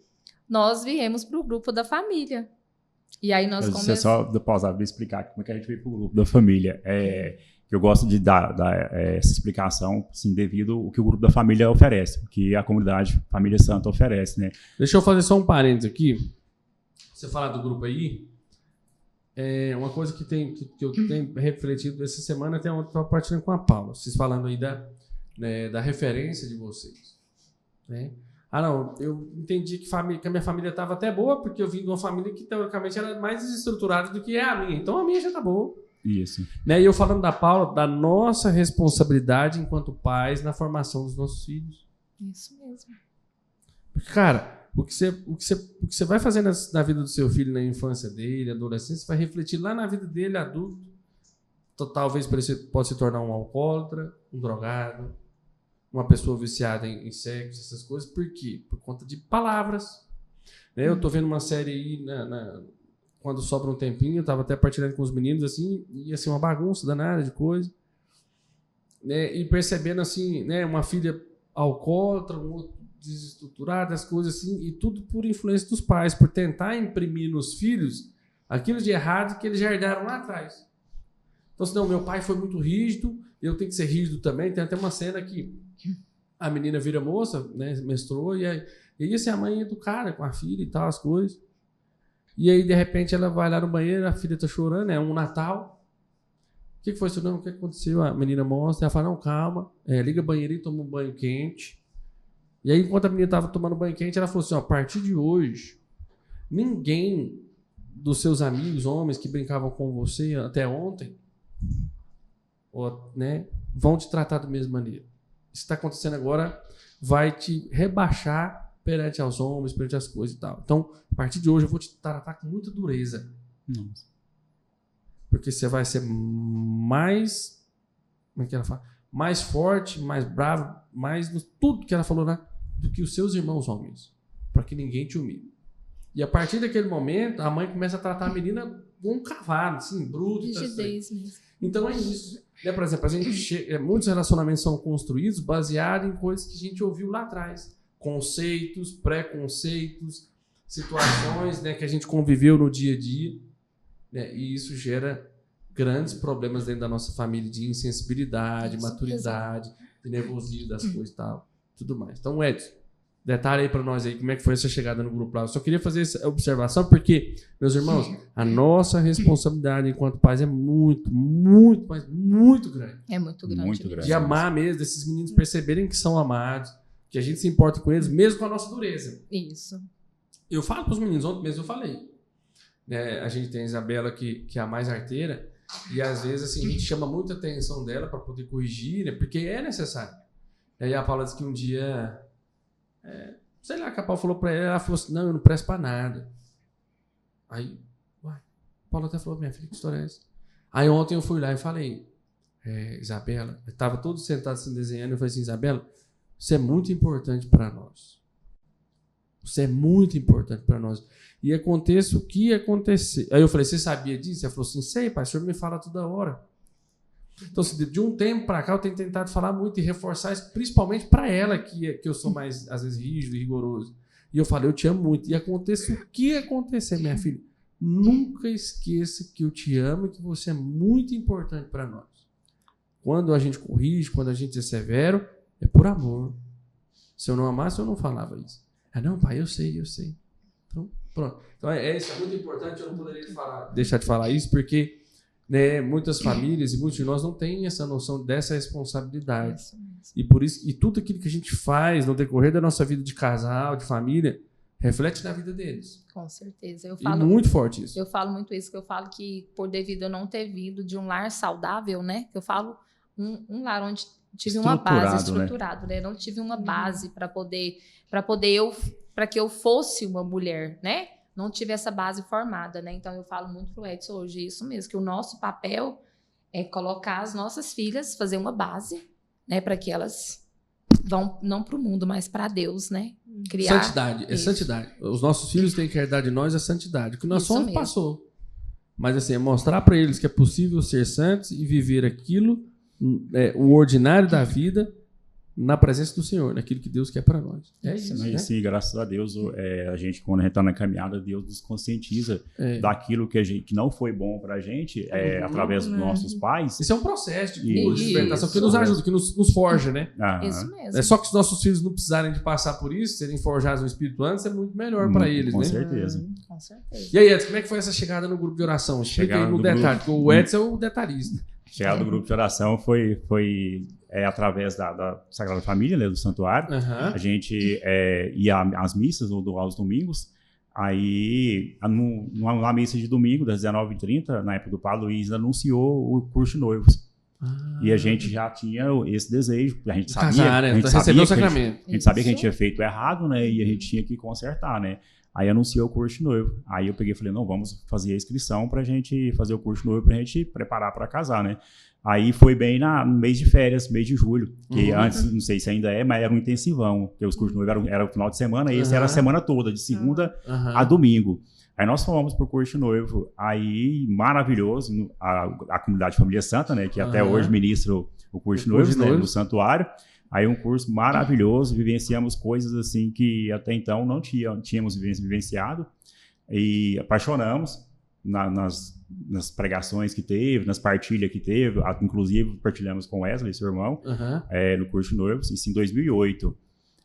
Nós viemos para o grupo da família. E aí nós começamos... Você só pausar para explicar como é que a gente veio para o grupo da família. Eu gosto de dar essa explicação, assim, devido ao que o grupo da família oferece, o que a comunidade Família Santa oferece, né? Deixa eu fazer só um parênteses aqui. Você falar do grupo aí, uma coisa que eu tenho refletido essa semana, até ontem eu estava partilhando com a Paula, vocês falando aí da referência de vocês, né? Não, eu entendi que a minha família estava até boa, porque eu vim de uma família que, teoricamente, era mais desestruturada do que é a minha. Então, a minha já está boa. Isso. Né? E eu falando da Paula, da nossa responsabilidade enquanto pais na formação dos nossos filhos. Isso mesmo. Porque, cara, o que você vai fazer na vida do seu filho, na infância dele, adolescência, vai refletir lá na vida dele, adulto. Talvez ele pode se tornar um alcoólatra, um drogado, uma pessoa viciada em sexo, essas coisas. Por quê? Por conta de palavras. Né? Eu tô vendo uma série aí, quando sobra um tempinho, eu tava até partilhando com os meninos, assim, ia ser uma bagunça danada de coisa. Né? E percebendo, assim, né, uma filha alcoólatra, um outro desestruturado, as coisas assim, e tudo por influência dos pais, por tentar imprimir nos filhos aquilo de errado que eles já herdaram lá atrás. Então, assim, não, meu pai foi muito rígido, eu tenho que ser rígido também. Tem até uma cena que a menina vira moça, né, menstruou, e aí ia ser a mãe do cara com a filha e tal, as coisas. E aí, de repente, ela vai lá no banheiro, a filha tá chorando, é um Natal. O que foi isso? Não, o que aconteceu? A menina mostra, ela fala, não, calma, liga a banheira e toma um banho quente. E aí, enquanto a menina tava tomando banho quente, ela falou assim, ó, a partir de hoje, ninguém dos seus amigos, homens que brincavam com você até ontem, né, vão te tratar da mesma maneira. Isso que está acontecendo agora vai te rebaixar perante aos homens, perante as coisas e tal. Então, a partir de hoje, eu vou te tratar com muita dureza. Nossa. Porque você vai ser mais... Como é que ela fala? Mais forte, mais bravo, mais... Tudo que ela falou, né? Do que os seus irmãos homens. Para que ninguém te humilhe. E a partir daquele momento, a mãe começa a tratar a menina como um cavalo, assim, bruto. Rigidez mesmo. Então é isso. Né? Por exemplo, muitos relacionamentos são construídos baseados em coisas que a gente ouviu lá atrás. Conceitos, preconceitos, situações, né, que a gente conviveu no dia a dia. Né? E isso gera grandes problemas dentro da nossa família de insensibilidade, maturidade, de nervosismo das coisas e tal. Tudo mais. Então, Edson, detalhe aí para nós aí como é que foi essa chegada no grupo lá. Eu só queria fazer essa observação porque, meus irmãos, a nossa responsabilidade enquanto pais é muito, muito, mas muito grande. É muito grande. Muito grande. De amar mesmo, desses meninos perceberem que são amados, que a gente se importa com eles, mesmo com a nossa dureza. Isso. Eu falo para os meninos, ontem mesmo eu falei. Né, a gente tem a Isabela, que é a mais arteira, e às vezes assim, a gente chama muita atenção dela para poder corrigir, né, porque é necessário. E aí a Paula disse que um dia... sei lá, que a Paula falou pra ela falou assim, não, eu não presto pra nada. Aí, a Paula até falou, minha filha, que história é essa? Aí ontem eu fui lá e falei, Isabela, eu tava todo sentado assim desenhando, eu falei assim, Isabela, você é muito importante pra nós. Você é muito importante pra nós. E aconteça o que acontecer. Aí eu falei, você sabia disso? Ela falou assim, sei, pai, o senhor me fala toda hora. Então, de um tempo para cá, eu tenho tentado falar muito e reforçar isso, principalmente para ela, que eu sou mais, às vezes, rígido e rigoroso. E eu falei, eu te amo muito. E aconteça o que acontecer, minha filha, nunca esqueça que eu te amo e que você é muito importante para nós. Quando a gente corrige, quando a gente é severo, é por amor. Se eu não amasse, eu não falava isso. Não, pai, eu sei. Então, pronto. Então, isso é muito importante, eu não poderia deixar de falar isso, porque... Né, muitas famílias e muitos de nós não têm essa noção dessa responsabilidade. E por isso, e tudo aquilo que a gente faz no decorrer da nossa vida de casal, de família, reflete na vida deles. Com certeza. E muito forte isso. Eu falo muito isso, que eu falo que por devido eu não ter vindo de um lar saudável, né? Eu falo um lar onde tive uma base estruturada, né? Não tive uma base para que eu fosse uma mulher, né? Não tive essa base formada, né? Então, eu falo muito pro Edson hoje isso mesmo, que o nosso papel é colocar as nossas filhas, fazer uma base, né? Para que elas vão, não para o mundo, mas para Deus, né? Criar. Santidade, é santidade. Os nossos filhos têm que herdar de nós a santidade. O que nós somos, passou. Mas, assim, é mostrar para eles que é possível ser santos e viver aquilo, o ordinário da vida, na presença do Senhor, naquilo que Deus quer para nós. É isso, né? Sim, graças a Deus, a gente, quando a gente está na caminhada, Deus nos conscientiza daquilo que não foi bom para a gente, através dos nossos pais. Isso é um processo de cura, de libertação, que nos ajuda, que nos forja, né? Isso mesmo. É só que se nossos filhos não precisarem de passar por isso, serem forjados no Espírito Santo, é muito melhor para eles, com né? Certeza. Com certeza. E aí, Edson, como é que foi essa chegada no grupo de oração? Explica aí no detalhe, porque o Edson é o detalhista. A chegada do grupo de oração foi através da Sagrada Família, né, do Santuário. A gente ia às missas aos domingos. Aí, numa missa de domingo, das 19h30, na época do Padre Luiz, anunciou o curso de noivos. E a gente já tinha esse desejo, a gente sabia, casar, né? Recebeu o sacramento. A gente sabia que a gente tinha feito errado, né? E a gente tinha que consertar, né? Aí anunciou o curso de noivo. Aí eu peguei e falei, não, vamos fazer a inscrição pra gente fazer o curso de noivo, pra gente preparar para casar, né? Aí foi bem no mês de férias, mês de julho, que antes, não sei se ainda mas era um intensivão, porque os cursos de noivo eram o final de semana, e esse era a semana toda, de segunda a domingo. Aí nós fomos pro curso de noivo, aí maravilhoso, a comunidade Família Santa, né, que até hoje ministra o curso de noivo, né, no santuário. Aí um curso maravilhoso, vivenciamos coisas assim que até então não tínhamos vivenciado e apaixonamos nas pregações que teve, nas partilhas que teve, inclusive partilhamos com Wesley, seu irmão, no curso de noivos, isso em 2008.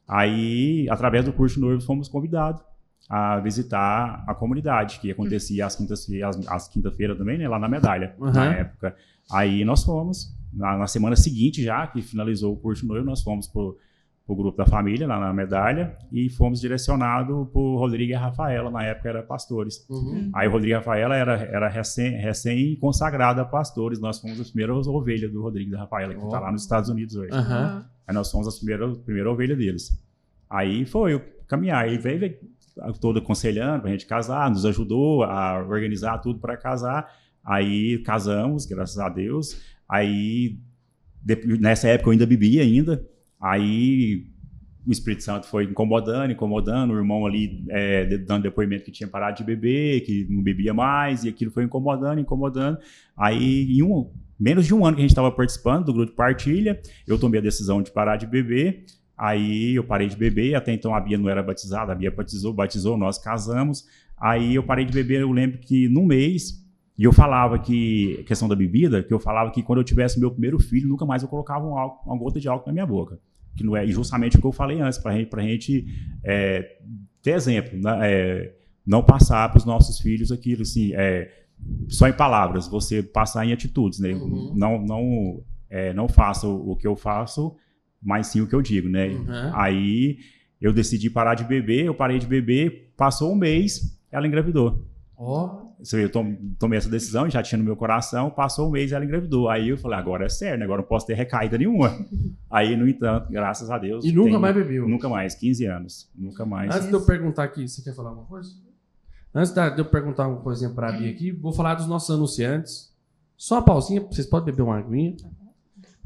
Aí, através do curso de noivos, fomos convidados a visitar a comunidade, que acontecia às quinta-feiras também, né, lá na Medalha, na época. Aí nós fomos, na semana seguinte já, que finalizou o curso de noivo, nós fomos pro grupo da família, lá na Medalha, e fomos direcionados por Rodrigo e a Rafaela, na época eram pastores. Aí o Rodrigo e a Rafaela era recém-consagrado a pastores, nós fomos as primeiras ovelhas do Rodrigo e da Rafaela, que está lá nos Estados Unidos hoje. Aí nós fomos as primeira ovelha deles. Aí foi o caminhar, aí veio todo aconselhando pra gente casar, nos ajudou a organizar tudo para casar. Aí casamos, graças a Deus. Aí, nessa época eu ainda bebia ainda. Aí o Espírito Santo foi incomodando, o irmão ali dando depoimento que tinha parado de beber, que não bebia mais, e aquilo foi incomodando. Aí, menos de um ano que a gente estava participando do grupo de partilha, eu tomei a decisão de parar de beber. Aí eu parei de beber, até então a Bia não era batizada, a Bia batizou, nós casamos. Aí eu parei de beber, eu lembro que num mês, e eu falava que, a questão da bebida, que eu falava que quando eu tivesse meu primeiro filho, nunca mais eu colocava uma gota de álcool na minha boca. Que não é justamente o que eu falei antes, pra gente ter exemplo, né? Não passar para os nossos filhos aquilo assim, só em palavras, você passar em atitudes, né? Não faça o que eu faço, mas sim o que eu digo, né? Aí eu decidi parar de beber, eu parei de beber, passou um mês, ela engravidou. Eu tomei essa decisão, já tinha no meu coração, passou um mês, ela engravidou. Aí eu falei, agora é sério, agora não posso ter recaída nenhuma. Aí, no entanto, graças a Deus... E nunca mais bebeu? Nunca mais, 15 anos, nunca mais. Antes de eu perguntar aqui, você quer falar alguma coisa? Antes de eu perguntar uma coisinha pra Bia aqui, vou falar dos nossos anunciantes. Só uma pausinha, vocês podem beber uma aguinha.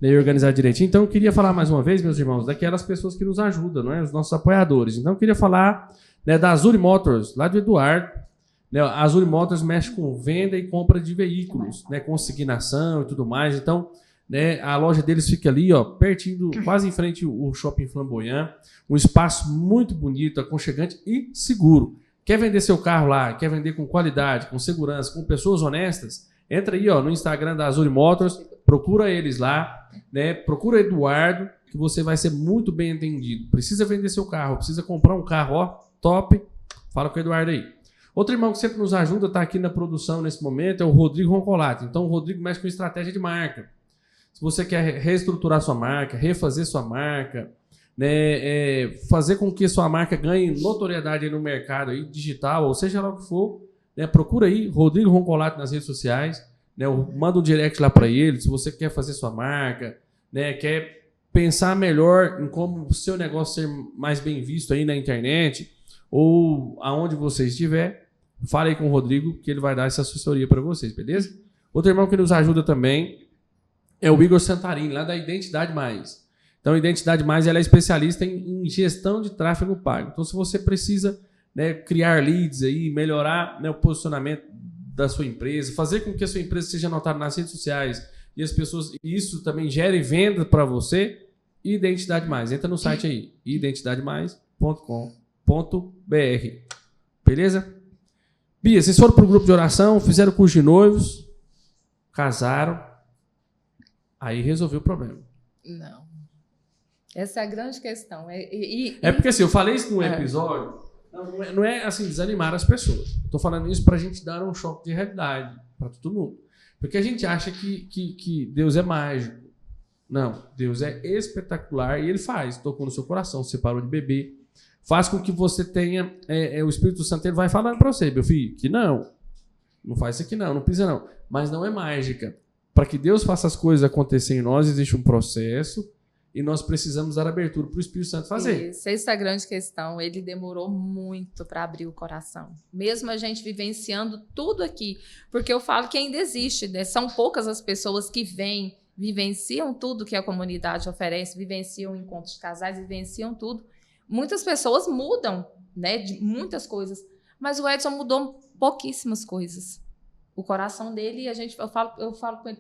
E organizar direitinho. Então, eu queria falar mais uma vez, meus irmãos, daquelas pessoas que nos ajudam, não é? Os nossos apoiadores. Então, eu queria falar, né, da Azuri Motors, lá do Eduardo. Né, a Azuri Motors mexe com venda e compra de veículos, né, consignação e tudo mais. Então, né, a loja deles fica ali, ó, pertinho, quase em frente ao Shopping Flamboyant. Um espaço muito bonito, aconchegante e seguro. Quer vender seu carro lá, quer vender com qualidade, com segurança, com pessoas honestas? Entra aí, ó, no Instagram da Azuri Motors, procura eles lá, né? Procura Eduardo, que você vai ser muito bem atendido. Precisa vender seu carro, precisa comprar um carro, ó, top. Fala com o Eduardo aí. Outro irmão que sempre nos ajuda, está aqui na produção nesse momento, é o Rodrigo Roncolati. Então, o Rodrigo mexe com estratégia de marca. Se você quer reestruturar sua marca, refazer sua marca, né, fazer com que sua marca ganhe notoriedade aí no mercado aí, digital, ou seja lá o que for, né, procura aí Rodrigo Roncolati nas redes sociais, né, manda um direct lá para ele, se você quer fazer sua marca, né, quer pensar melhor em como o seu negócio ser mais bem visto aí na internet ou aonde você estiver, fale aí com o Rodrigo que ele vai dar essa assessoria para vocês, beleza? Outro irmão que nos ajuda também é o Igor Santarini, lá da Identidade Mais. Então, a Identidade Mais ela é especialista em gestão de tráfego pago. Então, se você precisa, né, criar leads aí, melhorar, né, o posicionamento da sua empresa, fazer com que a sua empresa seja notada nas redes sociais e as pessoas, isso também gere venda para você, Identidade Mais. Entra no site aí, identidademais.com.br. Beleza? Bia, vocês foram pro grupo de oração, fizeram curso de noivos, casaram, aí resolveu o problema. Não. Essa é a grande questão. É porque assim, eu falei isso num episódio, não é assim, desanimar as pessoas. Eu tô falando isso pra gente dar um choque de realidade pra todo mundo. Porque a gente acha que Deus é mágico. Não, Deus é espetacular e Ele faz. Tocou no seu coração, você parou de beber. Faz com que você tenha... o Espírito Santo ele vai falando para você, meu filho, que não faz isso aqui não pisa não. Mas não é mágica. Para que Deus faça as coisas acontecerem em nós, existe um processo e nós precisamos dar abertura para o Espírito Santo fazer. Essa é a grande questão. Ele demorou muito para abrir o coração. Mesmo a gente vivenciando tudo aqui. Porque eu falo que ainda existe, né? São poucas as pessoas que vêm, vivenciam tudo que a comunidade oferece, vivenciam encontros de casais, vivenciam tudo. Muitas pessoas mudam, né, de muitas coisas, mas o Edson mudou pouquíssimas coisas. O coração dele, eu falo com ele,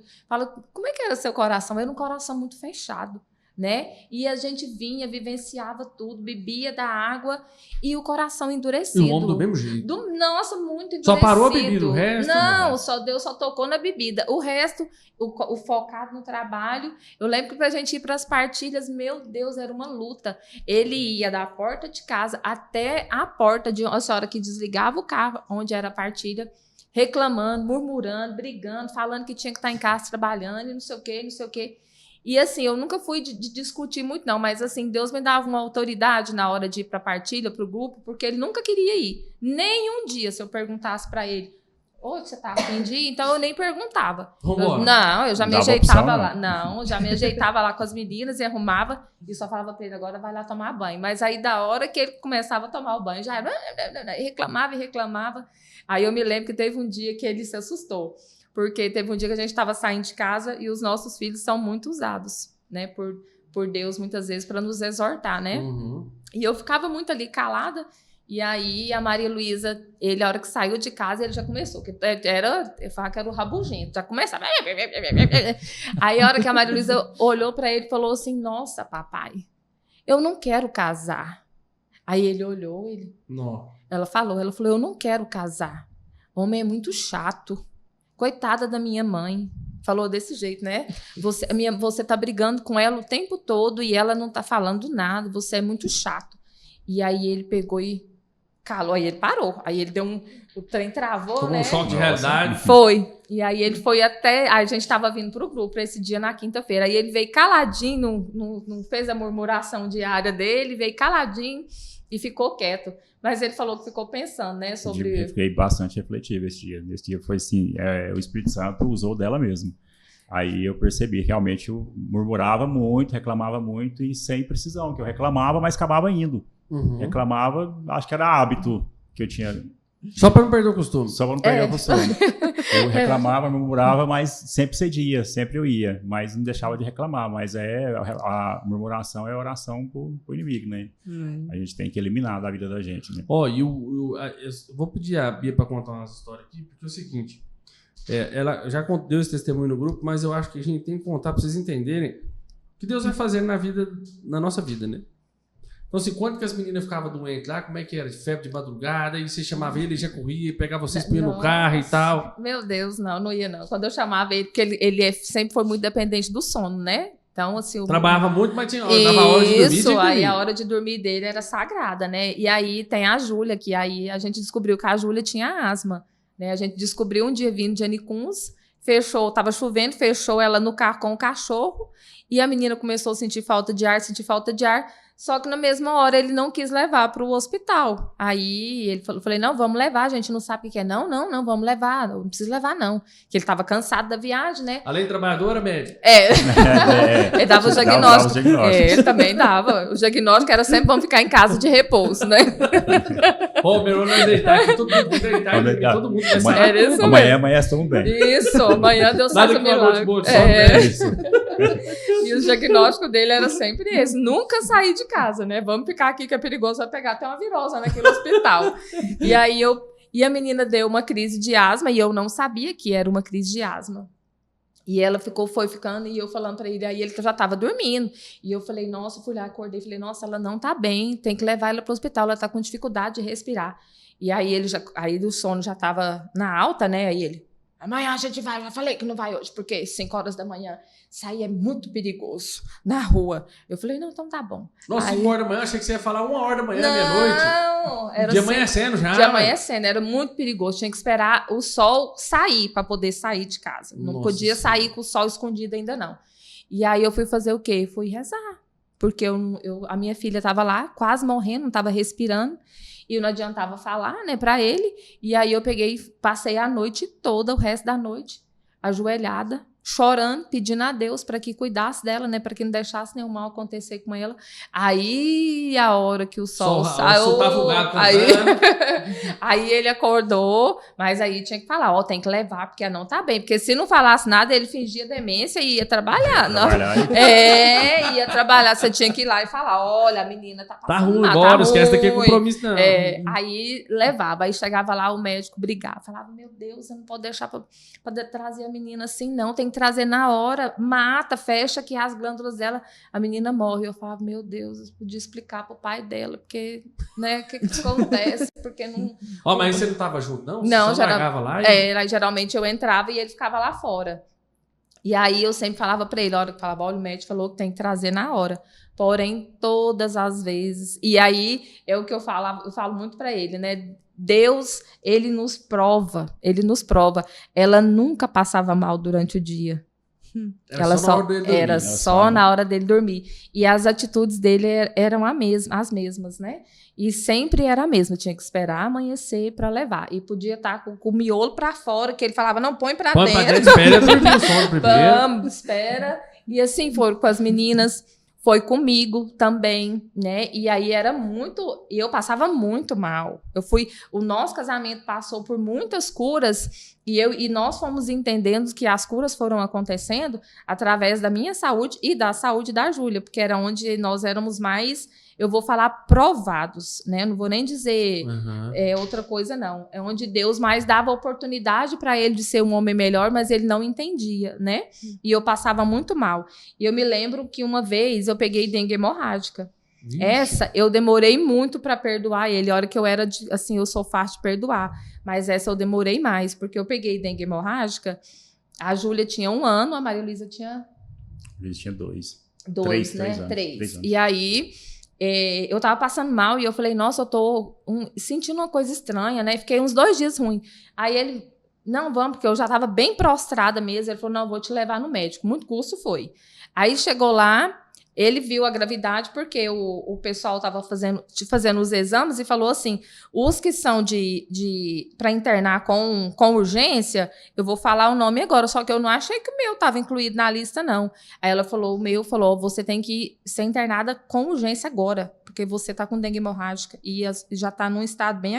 como é que era seu coração? Era um coração muito fechado, né? E a gente vinha, vivenciava tudo, bebia da água e o coração endurecido. E o homem do mesmo jeito. Nossa, muito endurecido. Só parou a bebida, o resto? Não, Deus só tocou na bebida. O resto, o focado no trabalho. Eu lembro que pra gente ir pras partilhas, meu Deus, era uma luta. Ele ia da porta de casa até a porta de a senhora que desligava o carro, onde era a partilha, reclamando, murmurando, brigando, falando que tinha que estar em casa trabalhando e não sei o quê, não sei o quê. E assim, eu nunca fui de discutir muito não, mas assim, Deus me dava uma autoridade na hora de ir para a partilha, para o grupo, porque ele nunca queria ir. Nem um dia, se eu perguntasse para ele, você tá afim de ir? Então eu nem perguntava. Eu já me ajeitava lá. Não, já me ajeitava lá com as meninas e arrumava e só falava para ele, agora vai lá tomar banho. Mas aí da hora que ele começava a tomar o banho, já reclamava. Aí eu me lembro que teve um dia que ele se assustou. Porque teve um dia que a gente estava saindo de casa e os nossos filhos são muito usados, né? Por Deus, muitas vezes, para nos exortar, né? Uhum. E eu ficava muito ali calada. E aí a Maria Luísa, ele, a hora que saiu de casa, ele já começou. Eu falava que era o rabugento, já começava. Aí a hora que a Maria Luísa olhou para ele e falou assim, nossa, papai, eu não quero casar. Aí ele olhou, ela falou, eu não quero casar. Homem é muito chato. Coitada da minha mãe. Falou desse jeito, né? Você tá brigando com ela o tempo todo e ela não tá falando nada. Você é muito chato. E aí ele pegou e calou. Aí ele parou. Aí ele deu o trem travou, tomou né? Um choque de realidade. Foi. E aí ele foi até... A gente tava vindo pro grupo esse dia na quinta-feira. Aí ele veio caladinho, não fez a murmuração diária dele, veio caladinho e ficou quieto. Mas ele falou que ficou pensando, né, sobre... Eu fiquei bastante refletivo esse dia. Esse dia foi assim, o Espírito Santo usou dela mesmo. Aí eu percebi, realmente, eu murmurava muito, reclamava muito e sem precisão, que eu reclamava, mas acabava indo. Uhum. Reclamava, acho que era hábito que eu tinha... Só para não perder o costume. Só para não perder o costume. Eu reclamava, murmurava, mas sempre cedia, sempre eu ia. Mas não deixava de reclamar. Mas a murmuração é a oração pro inimigo, né? A gente tem que eliminar da vida da gente, né? Eu vou pedir a Bia para contar uma história aqui, porque é o seguinte, ela já deu esse testemunho no grupo, mas eu acho que a gente tem que contar para vocês entenderem o que Deus vai fazer na nossa vida, né? Então, assim, quando que as meninas ficavam doentes lá, como é que era? De febre de madrugada, e você chamava ele, já corria, pegava vocês, punha no carro e tal. Meu Deus, não ia não. Quando eu chamava ele, porque ele sempre foi muito dependente do sono, né? Então, assim... Trabalhava muito, mas dava hora de dormir. Isso, aí a hora de dormir dele era sagrada, né? E aí tem a Júlia, que aí a gente descobriu que a Júlia tinha asma, né? A gente descobriu um dia vindo de Anicuns, tava chovendo, fechou ela no carro com o cachorro, e a menina começou a sentir falta de ar, só que na mesma hora ele não quis levar para o hospital. Aí ele falei, não, vamos levar, a gente não sabe o que é. Não, vamos levar, não precisa levar não. Porque ele estava cansado da viagem, né? Além de trabalhadora, médico. Ele dava o diagnóstico. Ele também dava. O diagnóstico era sempre, vamos ficar em casa de repouso, né? Melhor nós deitar aqui, todo mundo vai sair. Amanhã estamos bem. Isso, amanhã Deus faz o milagre. E o diagnóstico dele era sempre esse, nunca sair de casa, né? Vamos ficar aqui que é perigoso, vai pegar até uma virose naquele hospital. E aí a menina deu uma crise de asma e eu não sabia que era uma crise de asma. E ela foi ficando, e eu falando pra ele, aí ele já tava dormindo. E eu falei, nossa, fui lá, acordei, falei, nossa, ela não tá bem, tem que levar ela pro hospital, ela tá com dificuldade de respirar. E aí aí o sono já tava na alta, né? Aí ele, amanhã a gente vai, eu já falei que não vai hoje, porque 5 horas da manhã, sair é muito perigoso na rua. Eu falei, não, então tá bom. Nossa, aí, 5 horas da manhã, achei que você ia falar 1 hora da manhã, não, meia-noite. Não, era de amanhecendo já. De amanhecendo, era muito perigoso. Tinha que esperar o sol sair para poder sair de casa. Não podia sair com o sol escondido ainda não. E aí eu fui fazer o quê? Fui rezar. Porque a minha filha estava lá, quase morrendo, não estava respirando. E não adiantava falar, né, para ele. E aí eu passei a noite toda, o resto da noite, ajoelhada, chorando, pedindo a Deus para que cuidasse dela, né, para que não deixasse nenhum mal acontecer com ela. Aí, a hora que o sol saiu, aí ele acordou, mas aí tinha que falar, ó, tem que levar, porque ela não tá bem, porque se não falasse nada, ele fingia demência e ia trabalhar. Ia trabalhar, você tinha que ir lá e falar, olha, a menina tá passando ruim agora, esquece daqui é compromisso não. Aí levava, aí chegava lá, o médico brigava, falava, meu Deus, você não pode deixar pra trazer a menina assim, não, tem que trazer na hora, mata, fecha aqui as glândulas dela, a menina morre. Eu falava, meu Deus, eu podia explicar pro pai dela, porque, né, o que acontece, porque não... Mas você não tava junto, não? Não, você largava lá? Geralmente eu entrava e ele ficava lá fora. E aí eu sempre falava pra ele, a hora que falava, olha, o médico falou que tem que trazer na hora. Porém, todas as vezes. E aí, é o que eu falo muito pra ele, né? Deus, ele nos prova. Ela nunca passava mal durante o dia. Era só na hora dele dormir. E as atitudes dele eram as mesmas, né? E sempre era a mesma. Tinha que esperar amanhecer para levar. E podia estar com o miolo para fora, que ele falava, não, põe para dentro. Espera dormir o sono primeiro. Vamos, espera. E assim foram com as meninas. Foi comigo também, né? E aí e eu passava muito mal. O nosso casamento passou por muitas curas e nós fomos entendendo que as curas foram acontecendo através da minha saúde e da saúde da Júlia, porque era onde nós éramos mais, eu vou falar, provados, né? Não vou nem dizer outra coisa, não. É onde Deus mais dava oportunidade para ele de ser um homem melhor, mas ele não entendia, né? E eu passava muito mal. E eu me lembro que uma vez eu peguei dengue hemorrágica. Ixi. Essa, eu demorei muito para perdoar ele. A hora que eu era, assim, eu sou fácil de perdoar. Mas essa eu demorei mais, porque eu peguei dengue hemorrágica. A Júlia tinha 1 ano, a Maria Luísa tinha... Eles tinham 2. 2, né? 3 anos. E aí... eu tava passando mal e eu falei, nossa, eu tô sentindo uma coisa estranha, né? Fiquei uns 2 dias ruim. Aí ele, não, vamos, porque eu já tava bem prostrada mesmo. Ele falou, não, vou te levar no médico. Muito custo foi. Aí chegou lá, ele viu a gravidade, porque o pessoal tava fazendo os exames e falou assim, os que são para internar com urgência, eu vou falar o nome agora, só que eu não achei que o meu tava incluído na lista, não. Aí o meu falou, você tem que ser internada com urgência agora, porque você tá com dengue hemorrágica e já tá num estado bem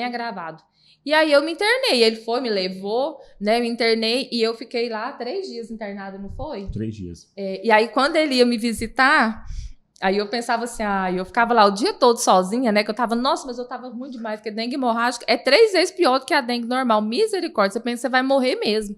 agravado. E aí eu me internei, ele me levou, né, me internei e eu fiquei lá 3 dias internada, não foi? 3 dias. E aí quando ele ia me visitar, aí eu pensava assim, eu ficava lá o dia todo sozinha, né, que eu tava, nossa, mas eu tava ruim demais, porque dengue hemorrágica é 3 vezes pior do que a dengue normal, misericórdia, você pensa que você vai morrer mesmo.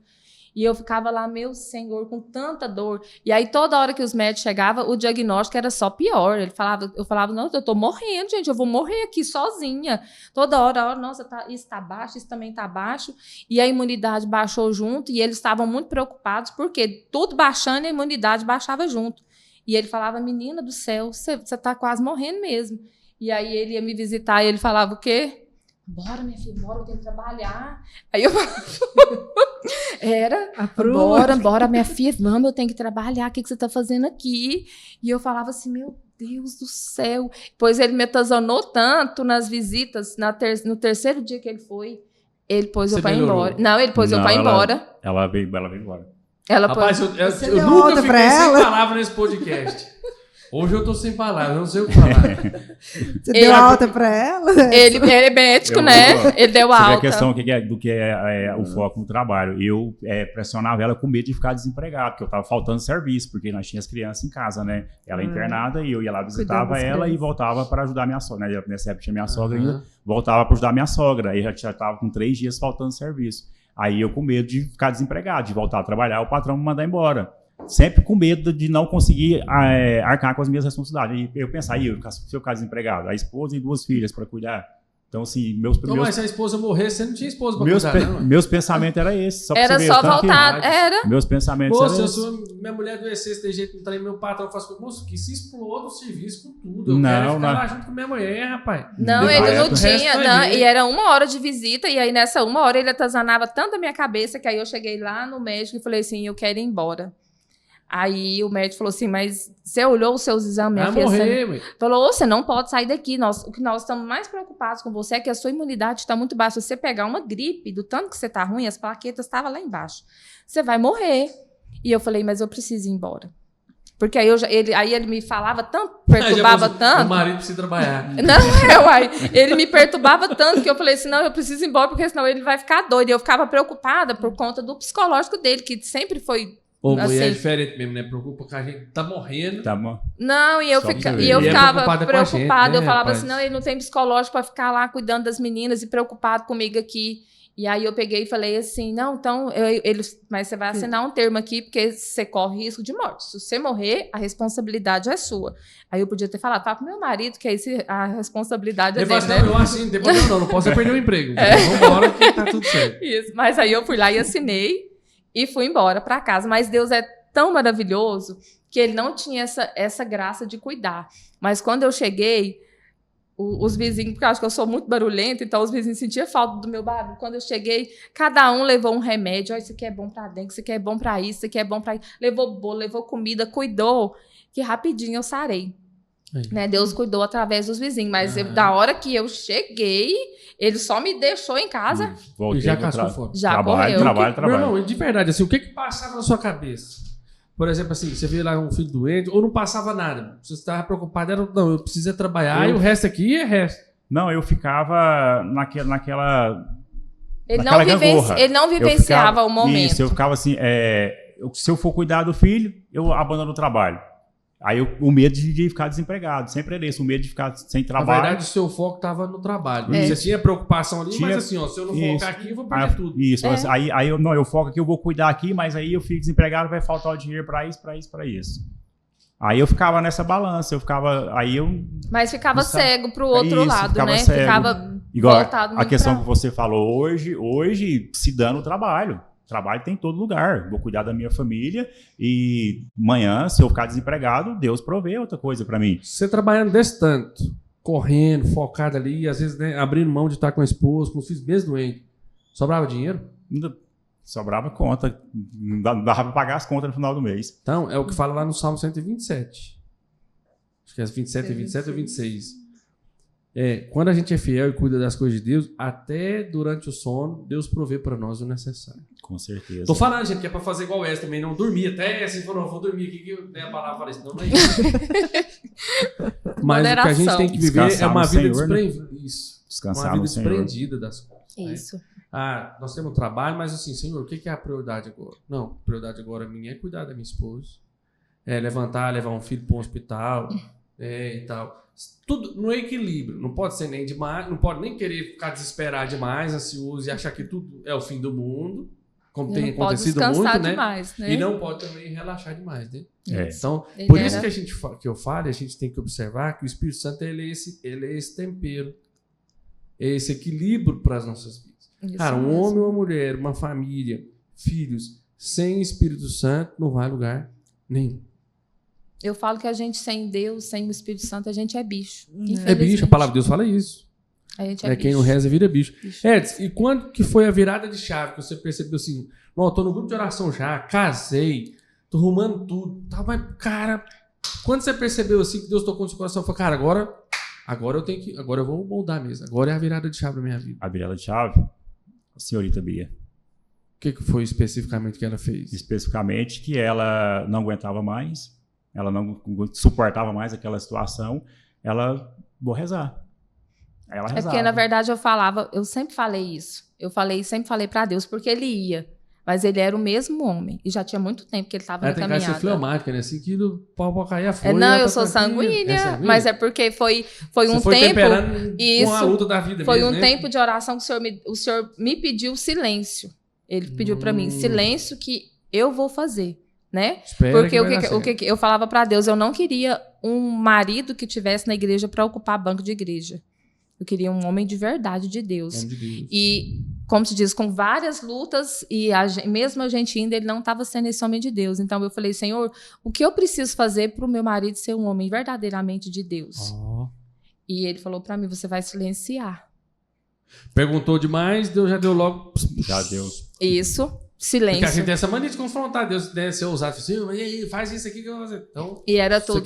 E eu ficava lá, meu Senhor, com tanta dor. E aí, toda hora que os médicos chegavam, o diagnóstico era só pior. Eu falava, não, eu tô morrendo, gente, eu vou morrer aqui sozinha. Toda hora, nossa, isso tá baixo, isso também tá baixo. E a imunidade baixou junto, e eles estavam muito preocupados, porque tudo baixando e a imunidade baixava junto. E ele falava, menina do céu, você tá quase morrendo mesmo. E aí, ele ia me visitar e ele falava o quê? Bora, minha filha, bora, eu tenho que trabalhar. Aí eu bora, minha filha, vamos, eu tenho que trabalhar, o que você tá fazendo aqui? E eu falava assim, meu Deus do céu. Depois ele me atazanou tanto nas visitas, no terceiro dia que ele foi, ele pôs eu pra ir embora. Não, ele pôs eu pra ir embora. Ela veio embora. Rapaz, eu nunca fiquei sem palavra nesse podcast. Hoje eu tô sem palavras, eu não sei o que falar. Você deu alta pra ela? Ele é médico, né? Ele deu alta. A questão do que é o foco no trabalho. Eu pressionava ela com medo de ficar desempregado, porque eu tava faltando serviço, porque nós tínhamos crianças em casa, né? Ela internada e eu ia lá, visitava ela e voltava para ajudar minha sogra. Né? Nessa época tinha minha sogra ainda, voltava para ajudar minha sogra. Aí já tava com 3 dias faltando serviço. Aí eu com medo de ficar desempregado, de voltar a trabalhar, o patrão me mandar embora. Sempre com medo de não conseguir arcar com as minhas responsabilidades. E eu pensava, se eu ficar desempregado, a esposa e 2 filhas para cuidar. Então, assim, mas se a esposa morrer, você não tinha esposa para cuidar, não? Meus pensamentos eram esses. Era só voltar, era. Meus pensamentos eram esses. Minha mulher adoecesse, tem jeito, não tá aí, meu patrão faz coisa, moço, que se exploda o serviço com tudo. Eu quero ficar lá junto com minha mulher, rapaz. Não, ele não tinha, e era 1 hora de visita, e aí nessa 1 hora ele atazanava tanto a minha cabeça, que aí eu cheguei lá no médico e falei assim, eu quero ir embora. Aí o médico falou assim, mas você olhou os seus exames, minha filha? Morrer, falou, você não pode sair daqui. O que nós estamos mais preocupados com você é que a sua imunidade está muito baixa. Se você pegar uma gripe, do tanto que você está ruim, as plaquetas estavam lá embaixo. Você vai morrer. E eu falei, mas eu preciso ir embora. Porque aí, ele me falava tanto, perturbava tanto. O marido precisa trabalhar. Não, ele me perturbava tanto que eu falei assim, não, eu preciso ir embora, porque senão ele vai ficar doido. E eu ficava preocupada por conta do psicológico dele, que sempre foi... Ô, mulher é diferente mesmo, né? Preocupa que a gente tá morrendo. Não, e eu ficava preocupada. Né, eu falava rapaz? assim, não, ele não tem psicológico pra ficar lá cuidando das meninas e preocupado comigo aqui. E aí eu peguei e falei assim, não, então, mas você vai assinar um termo aqui, porque você corre risco de morte. Se você morrer, a responsabilidade é sua. Aí eu podia ter falado, fala pro meu marido, que a responsabilidade é dele, né? Eu assim, não tem problema não posso perder o emprego. Vamos embora que tá tudo certo. Isso, mas aí eu fui lá e assinei. E fui embora para casa. Mas Deus é tão maravilhoso que ele não tinha essa graça de cuidar. Mas quando eu cheguei, os vizinhos, porque eu acho que eu sou muito barulhenta, então os vizinhos sentiam falta do meu barulho. Quando eu cheguei, cada um levou um remédio. Isso aqui é bom para dengue, isso aqui é bom para isso aqui é bom para isso. Levou bolo, levou comida, cuidou, que rapidinho eu sarei. Né? Deus cuidou através dos vizinhos. Mas da hora que eu cheguei, ele só me deixou em casa. E já cascou fora. Já correu. Trabalho. Meu irmão, de verdade, assim, o que passava na sua cabeça? Por exemplo, assim, você vê lá um filho doente, ou não passava nada. Você estava preocupado, não, eu preciso trabalhar, e o resto aqui é resto. Não, eu ficava naquela Ele não vivenciava o momento. Isso, eu ficava assim, se eu for cuidar do filho, eu abandono o trabalho. Aí o medo de ficar desempregado, sempre era esse, o medo de ficar sem trabalho. Na verdade, o seu foco estava no trabalho. Você tinha preocupação ali, mas assim, se eu não focar aqui, eu vou perder tudo. Isso, aí eu foco aqui, eu vou cuidar aqui, mas aí eu fico desempregado, vai faltar o dinheiro para isso. Aí eu ficava nessa balança, Mas ficava cego pro outro lado, ficava né? Cego. Ficava igual voltado muito a questão que você falou hoje se dando o trabalho. Trabalho tem em todo lugar. Vou cuidar da minha família e amanhã, se eu ficar desempregado, Deus provê outra coisa para mim. Você trabalhando desse tanto, correndo, focado ali, às vezes abrindo mão de estar com a esposa, com os filhos mesmo doentes, sobrava dinheiro? Sobrava conta. Não dava para pagar as contas no final do mês. Então, é o que fala lá no Salmo 127. Acho que é 27 ou 26. Quando a gente é fiel e cuida das coisas de Deus, até durante o sono, Deus provê para nós o necessário. Com certeza. Tô falando, gente, que é para fazer igual essa também, não dormir. Até assim, falou, vou dormir aqui, que a palavra fala isso. Não é isso. Mas o que a gente tem que viver é uma vida desprendida. Isso. Descansar uma vida no Senhor. desprendida das coisas. Isso. Né? Nós temos trabalho, mas assim, Senhor, o que é a prioridade agora? Não, a prioridade agora minha é cuidar da minha esposa. Levar um filho para um hospital e tal. Tudo no equilíbrio. Não pode ser nem demais, não pode nem querer ficar desesperado demais, ansioso e achar que tudo é o fim do mundo, como tem acontecido muito, né? Demais, né? E não pode também relaxar demais, né? Então, Ele por isso que eu falo, a gente tem que observar que o Espírito Santo ele é esse tempero, é esse equilíbrio para as nossas vidas. Isso Cara, um mesmo. homem, uma mulher, uma família, filhos, sem Espírito Santo não vai a lugar nenhum. Eu falo que a gente sem Deus, sem o Espírito Santo, a gente é bicho. É bicho, a palavra de Deus fala isso. A gente é bicho. Quem não reza vira bicho. Edson, e quando que foi a virada de chave que você percebeu assim, não, tô no grupo de oração já, casei, tô arrumando tudo, tá, mas cara, quando você percebeu assim que Deus tocou no seu coração, falou, cara, agora eu vou moldar mesmo, agora é a virada de chave da minha vida. A virada de chave, a senhorita Bia. O que foi especificamente que ela fez? Especificamente que ela não aguentava mais, ela não suportava mais aquela situação, vou rezar. Aí ela rezava. É porque, na verdade, eu sempre falei isso. Sempre falei pra Deus, porque ele ia. Mas ele era o mesmo homem. E já tinha muito tempo que ele estava na caminhada. Tem que ser fleumática, né? Assim que o pau pode cair a folha. Não, eu sou sanguínea. Mas é porque foi um foi tempo... com a luta da vida foi mesmo, um né? tempo de oração que o senhor me pediu silêncio. Ele pediu para mim, silêncio que eu vou fazer, né? Espera porque o que eu falava para Deus, eu não queria um marido que tivesse na igreja para ocupar banco de igreja. Eu queria um homem de verdade de Deus. E, como se diz, com várias lutas, e mesmo a gente indo, ele não estava sendo esse homem de Deus. Então eu falei, Senhor, o que eu preciso fazer para o meu marido ser um homem verdadeiramente de Deus? E ele falou para mim, você vai silenciar. Perguntou demais, Deus já deu logo. Já deu. Isso, silêncio. Porque a gente tem essa mania de confrontar Deus, né? Ser ousado, assim, mas aí, faz isso aqui que eu vou fazer. Então, e era tudo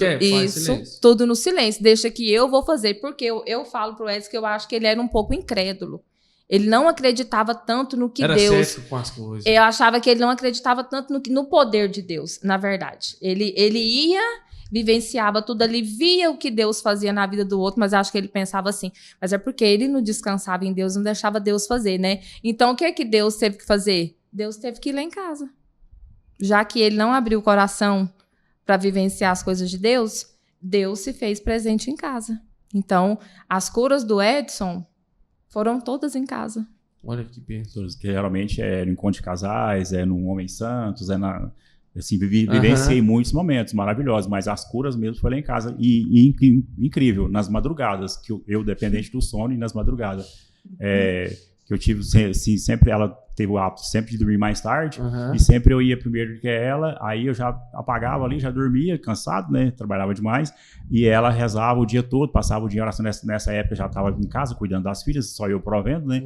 tudo no silêncio. Deixa que eu vou fazer. Porque eu falo pro Edson que eu acho que ele era um pouco incrédulo. Ele não acreditava tanto no que era Deus... Era cético com as coisas. Eu achava que ele não acreditava tanto no poder de Deus, na verdade. Ele ia... vivenciava tudo ali, via o que Deus fazia na vida do outro, mas acho que ele pensava assim, mas é porque ele não descansava em Deus, não deixava Deus fazer, né? Então, o que é que Deus teve que fazer? Deus teve que ir lá em casa. Já que ele não abriu o coração para vivenciar as coisas de Deus, Deus se fez presente em casa. Então, as curas do Edson foram todas em casa. Olha que bênção. Que geralmente é no encontro de casais, é no Homens Santos, é na... Assim, vivenciei muitos momentos maravilhosos, mas as curas mesmo foi lá em casa. E incrível, nas madrugadas, que eu dependente do sono e nas madrugadas. Que eu tive, assim, sempre ela teve o hábito sempre de dormir mais tarde, e sempre eu ia primeiro que ela, aí eu já apagava ali, já dormia, cansado, né, trabalhava demais, e ela rezava o dia todo, passava o dia em oração, nessa época eu já estava em casa, cuidando das filhas, só eu provendo, né,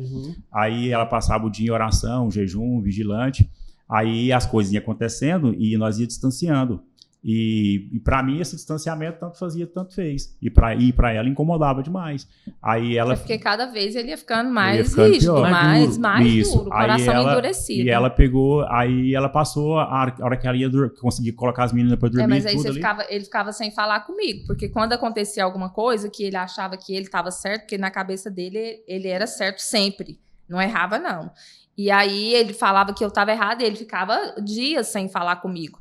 aí ela passava o dia em oração, jejum, vigilante. Aí as coisas iam acontecendo e nós ia distanciando. E para mim esse distanciamento tanto fazia, tanto fez. E para ela incomodava demais. Aí ela... porque cada vez ele ia ficando mais rígido, mais duro, o coração endurecido. E ela pegou, aí ela passou, a hora que ela ia conseguir colocar as meninas para dormir. Mas aí tudo ele ficava sem falar comigo, porque quando acontecia alguma coisa que ele achava que ele estava certo, porque na cabeça dele ele era certo sempre, não errava não. E aí ele falava que eu estava errada e ele ficava dias sem falar comigo.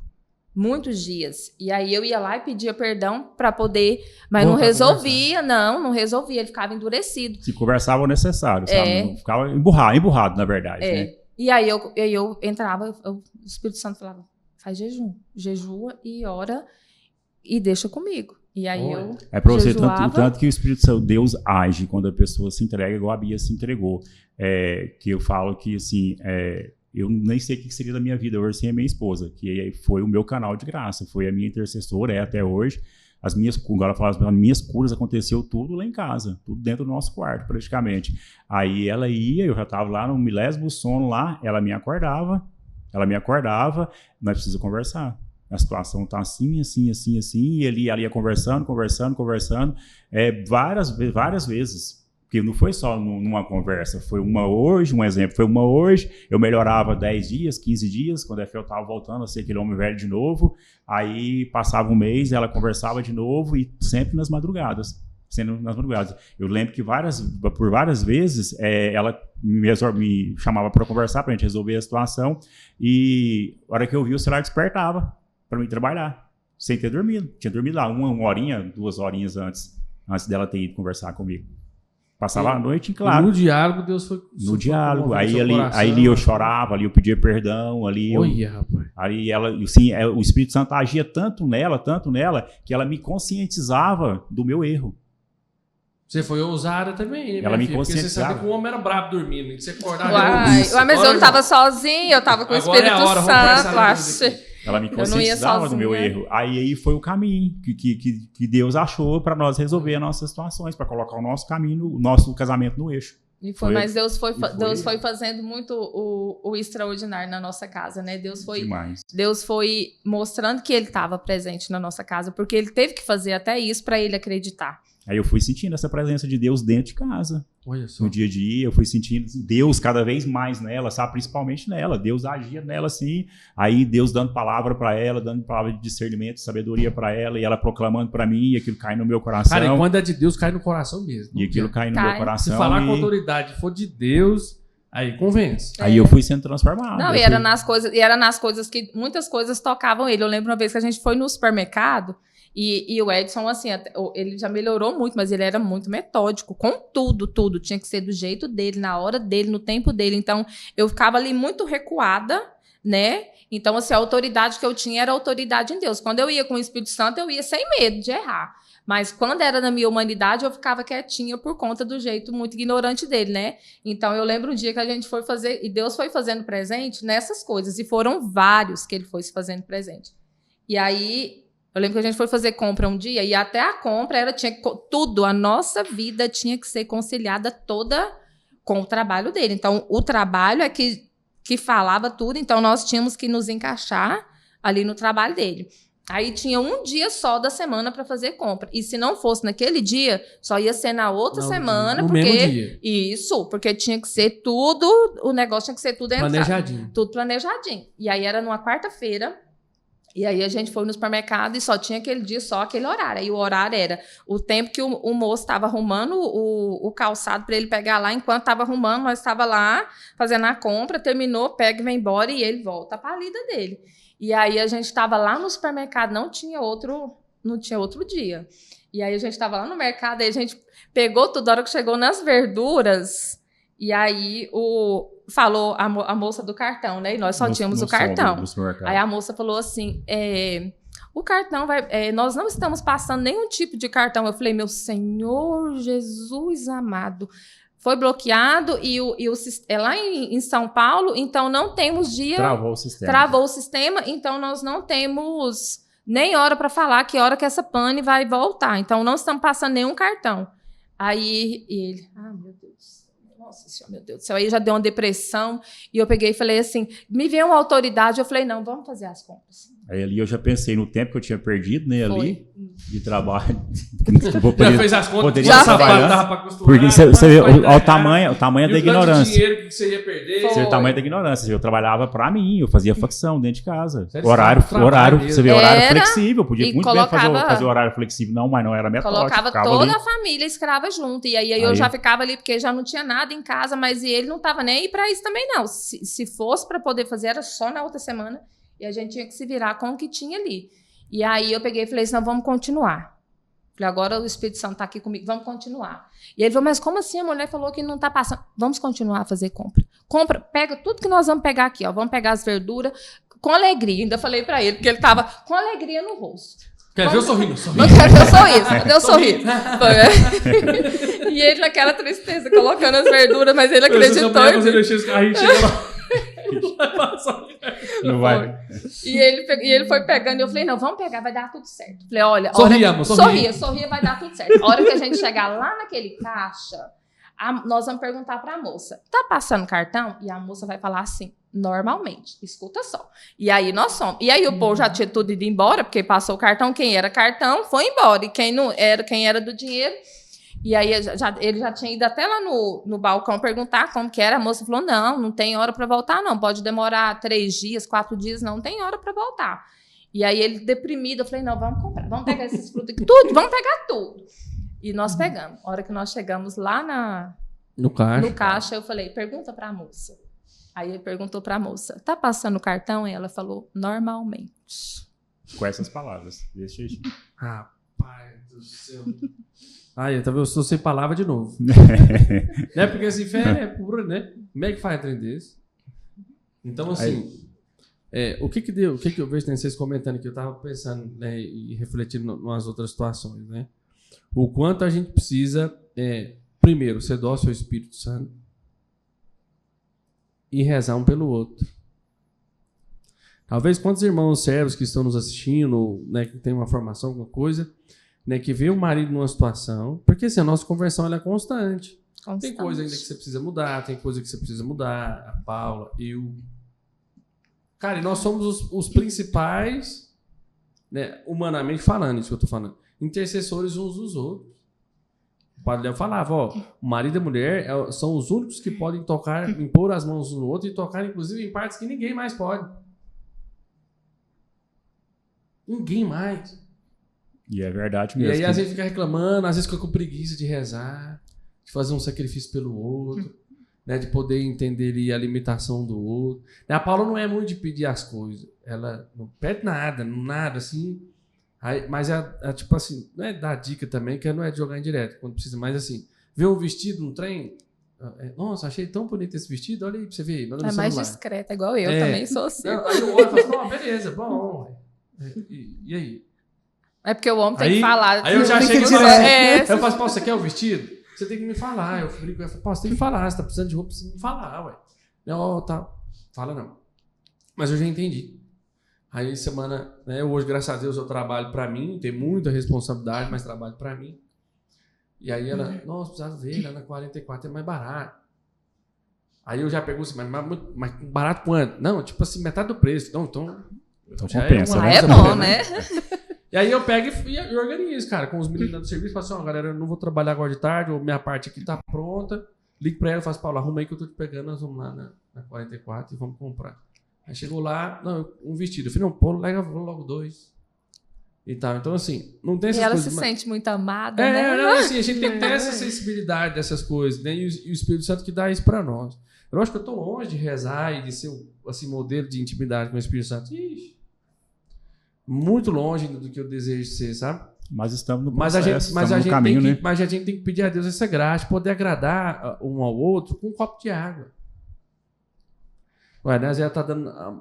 Muitos dias. E aí eu ia lá e pedia perdão para poder... Mas não resolvia, não resolvia. Ele ficava endurecido. Se conversava o necessário, sabe? Não ficava emburrado, na verdade. Né? E aí eu entrava, o Espírito Santo falava, faz jejua e ora e deixa comigo. E aí eu é para você tanto que o Espírito Santo, Deus age quando a pessoa se entrega, igual a Bia se entregou. Que eu falo que, assim, eu nem sei o que seria da minha vida hoje sem a minha esposa, que foi o meu canal de graça, foi a minha intercessora, até hoje. Agora eu falo, as minhas curas aconteceu tudo lá em casa, tudo dentro do nosso quarto, praticamente. Aí ela ia, eu já estava lá no milésimo sono lá, ela me acordava, nós precisamos conversar. A situação está assim, e ele ia conversando, várias vezes. Porque não foi só numa conversa, foi um exemplo, foi uma hoje, eu melhorava 10 dias, 15 dias, quando eu estava voltando a ser aquele homem velho de novo, aí passava um mês, ela conversava de novo, e sempre nas madrugadas. Eu lembro que por várias vezes ela me chamava para conversar, para a gente resolver a situação, e a hora que eu vi o celular despertava para mim trabalhar, sem ter dormido. Tinha dormido lá uma horinha, 2 horinhas antes dela ter ido conversar comigo. Passava a noite, claro. E no diálogo, Deus foi... No diálogo. Aí ali eu chorava, ali eu pedia perdão, ali rapaz. Ali ela, assim, o Espírito Santo agia tanto nela, que ela me conscientizava do meu erro. Você foi ousada também, né? Ela me conscientizava. Porque você sabia que o homem era brabo dormindo, que você acordava... Mas eu não estava sozinho, eu estava com o Espírito Santo, acho. Ela me conscientizava do meu erro. Aí foi o caminho que Deus achou para nós resolver as nossas situações, para colocar o nosso caminho, o nosso casamento no eixo. Mas Deus foi fazendo muito o extraordinário na nossa casa, né? Deus foi mostrando que ele estava presente na nossa casa, porque ele teve que fazer até isso para ele acreditar. Aí eu fui sentindo essa presença de Deus dentro de casa. Olha só. No dia a dia, eu fui sentindo Deus cada vez mais nela, sabe? Principalmente nela. Deus agia nela assim. Aí Deus dando palavra para ela, dando palavra de discernimento, sabedoria para ela, e ela proclamando para mim, e aquilo cai no meu coração. Cara, e quando é de Deus, cai no coração mesmo. E aquilo cai no meu coração. Se falar com autoridade for de Deus, aí convence. Aí eu fui sendo transformado. Não, era nas coisas que muitas coisas tocavam ele. Eu lembro uma vez que a gente foi no supermercado, E o Edson, assim, ele já melhorou muito, mas ele era muito metódico, com tudo. Tinha que ser do jeito dele, na hora dele, no tempo dele. Então, eu ficava ali muito recuada, né? Então, assim, a autoridade que eu tinha era a autoridade em Deus. Quando eu ia com o Espírito Santo, eu ia sem medo de errar. Mas quando era na minha humanidade, eu ficava quietinha por conta do jeito muito ignorante dele, né? Então, eu lembro um dia que a gente foi fazer, e Deus foi fazendo presente nessas coisas, e foram vários que ele foi se fazendo presente. E aí, eu lembro que a gente foi fazer compra um dia, e até a compra tudo, a nossa vida tinha que ser conciliada toda com o trabalho dele. Então, o trabalho é que falava tudo, então nós tínhamos que nos encaixar ali no trabalho dele. Aí tinha um dia só da semana para fazer compra. E se não fosse naquele dia, só ia ser na outra semana. No porque mesmo dia. Isso, porque tinha que ser tudo, o negócio tinha que ser tudo planejadinho. Tudo planejadinho. E aí era numa quarta-feira. E aí a gente foi no supermercado e só tinha aquele dia, só aquele horário. Aí o horário era o tempo que o moço estava arrumando o calçado para ele pegar lá. Enquanto estava arrumando, nós estávamos lá fazendo a compra, terminou, pega e vai embora e ele volta para a lida dele. E aí a gente estava lá no supermercado, não tinha outro dia. E aí a gente estava lá no mercado, aí a gente pegou tudo, a hora que chegou nas verduras, e aí falou a moça do cartão, né? E nós só tínhamos o cartão. Aí a moça falou assim, o cartão nós não estamos passando nenhum tipo de cartão. Eu falei, meu Senhor Jesus amado, foi bloqueado e lá em São Paulo, então não temos dia... Travou o sistema, então nós não temos nem hora para falar que hora que essa pane vai voltar. Então não estamos passando nenhum cartão. Aí ele... meu Deus. Nossa Senhora, meu Deus do céu. Aí já deu uma depressão e eu peguei e falei assim, me veio uma autoridade, eu falei, não, vamos fazer as compras. Aí ali eu já pensei no tempo que eu tinha perdido, né, ali, de trabalho. Já fez as contas, já dava pra costurar. Porque você vê o tamanho da ignorância. O dinheiro que você ia perder. O tamanho da ignorância. Eu trabalhava pra mim, eu fazia facção dentro de casa. Sério, Horário, você vê, horário Era, flexível. Podia muito bem fazer horário flexível, não, mas não era metódico. Colocava toda a família escrava junto. E aí eu já ficava ali, porque já não tinha nada em casa, mas ele não tava nem aí pra isso também, não. Se fosse pra poder fazer, era só na outra semana. E a gente tinha que se virar com o que tinha ali. E aí eu peguei e falei assim, não, vamos continuar. Falei, agora o Espírito Santo está aqui comigo, vamos continuar. E ele falou, mas como assim? A mulher falou que não está passando. Vamos continuar a fazer compra. Compra, pega tudo que nós vamos pegar aqui, ó. Vamos pegar as verduras com alegria. Ainda falei para ele, porque ele estava com alegria no rosto. Quer ver eu sorrindo? Não quero ver eu sorriso. Cadê eu sorriso? E ele naquela tristeza, colocando as verduras, mas ele acreditou. Não vai. E ele foi pegando e eu falei, não, vamos pegar, vai dar tudo certo. Falei, olha, sorria, vai dar tudo certo. A hora que a gente chegar lá naquele caixa, nós vamos perguntar pra moça, tá passando cartão? E a moça vai falar assim, normalmente, escuta só. E aí nós somos. E aí o povo já tinha tudo ido embora, porque passou o cartão, quem era cartão foi embora. E quem era do dinheiro... E aí ele já tinha ido até lá no balcão perguntar como que era. A moça falou, não tem hora para voltar, não. Pode demorar 3 dias, 4 dias, não tem hora para voltar. E aí ele deprimido, eu falei, não, vamos comprar, vamos pegar esses frutos aqui, tudo, vamos pegar tudo. E nós pegamos. A hora que nós chegamos lá no caixa, eu falei, pergunta para a moça. Aí ele perguntou para a moça, tá passando o cartão? E ela falou, normalmente. Com essas palavras, desse jeitinho. Rapaz do céu. Eu sou sem palavra de novo. Né? Porque assim, fé é pura, né? Como é que faz trem desse? Então, assim, o que deu? O que eu vejo vocês comentando aqui? Eu tava pensando, né, e refletindo nas outras situações, né? O quanto a gente precisa, primeiro, ser dócil ao Espírito Santo e rezar um pelo outro. Talvez quantos irmãos servos que estão nos assistindo, né, que tem uma formação, alguma coisa... Né, que vê o marido numa situação, porque assim, a nossa conversão ela é constante. Tem coisa ainda que você precisa mudar, tem coisa que você precisa mudar, a Paula, eu. Cara, e nós somos os principais, né, humanamente falando, isso que eu tô falando, intercessores uns dos outros. O Padre Léo falava, o marido e a mulher são os únicos que podem tocar, impor as mãos um no outro e tocar, inclusive, em partes que ninguém mais pode. Ninguém mais. E é verdade mesmo. E aí, às vezes, fica reclamando, às vezes fica com preguiça de rezar, de fazer um sacrifício pelo outro, né, de poder entender ali a limitação do outro. A Paula não é muito de pedir as coisas. Ela não pede nada, assim. Aí, mas tipo assim, não é dar dica também, que não é de jogar indireto, quando precisa, mas assim, ver um vestido, um trem, nossa, achei tão bonito esse vestido, olha aí pra você ver. É mais discreta, igual eu também sou assim. Não, aí eu olho e falo assim, não, beleza, bom. E aí? É porque o homem tem que falar. Aí eu já chego e falo assim, eu faço, você quer o vestido? Você tem que me falar. Eu brinco, eu falo, você tem que falar, você tá precisando de roupa, você tem que me falar, ué. Não, tá. Fala não. Mas eu já entendi. Aí semana, né, hoje, graças a Deus, eu trabalho pra mim, tenho muita responsabilidade, mas trabalho pra mim. E aí ela, nossa, precisava ver, lá na 44 é mais barato. Aí eu já pego assim, mas barato quanto? Não, tipo assim, metade do preço. Não, então compensa, é bom, né? E aí eu pego e organizo, cara, com os meninos do serviço. Falo assim, galera, eu não vou trabalhar agora de tarde, ou minha parte aqui tá pronta. Ligo pra ela e faço, Paulo, arruma aí que eu tô te pegando, nós vamos lá na 44 e vamos comprar. Aí chegou lá, não, um vestido. Eu falei, não, pô, logo 2. E tal. Então, assim, não tem essas coisas. E ela se sente muito amada, né? Não, assim, a gente tem que ter essa sensibilidade dessas coisas, né? E o Espírito Santo que dá isso pra nós. Eu acho que eu tô longe de rezar e de ser, assim, modelo de intimidade com o Espírito Santo. Ixi, muito longe do que eu desejo ser, sabe? Mas estamos no processo, mas a gente caminho, tem que, né? Mas a gente tem que pedir a Deus essa graça, poder agradar um ao outro com um copo de água. Ué, né, ela tá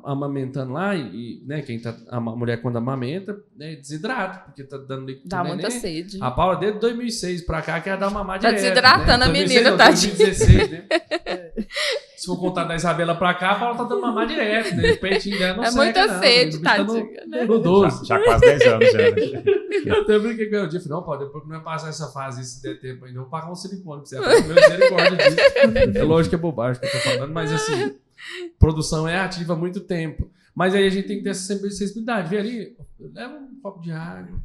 amamentando lá e né, a mulher quando amamenta, né, desidrata, porque tá dando líquido. Dá muita sede. A Paula, desde 2006 pra cá, quer dar mamar direto. Tá desidratando, né? A menina, tá 2016, né? Se for contar da Isabela pra cá, a Paula tá dando mamar direto, né? O peitinho dela não seca, muita sede, tadinha. né? No 12. Já quase 10 anos, já. Né? Eu até brinquei com ela, eu disse, não, Paulo, depois que não vai passar essa fase, se der tempo ainda, eu vou pagar um silicone pra você. Ela falou, meu misericórdia disso. É lógico que é bobagem que eu tô falando, mas assim, produção é ativa há muito tempo. Mas aí a gente tem que ter essa sensibilidade. Vê ali, leva um copo de água.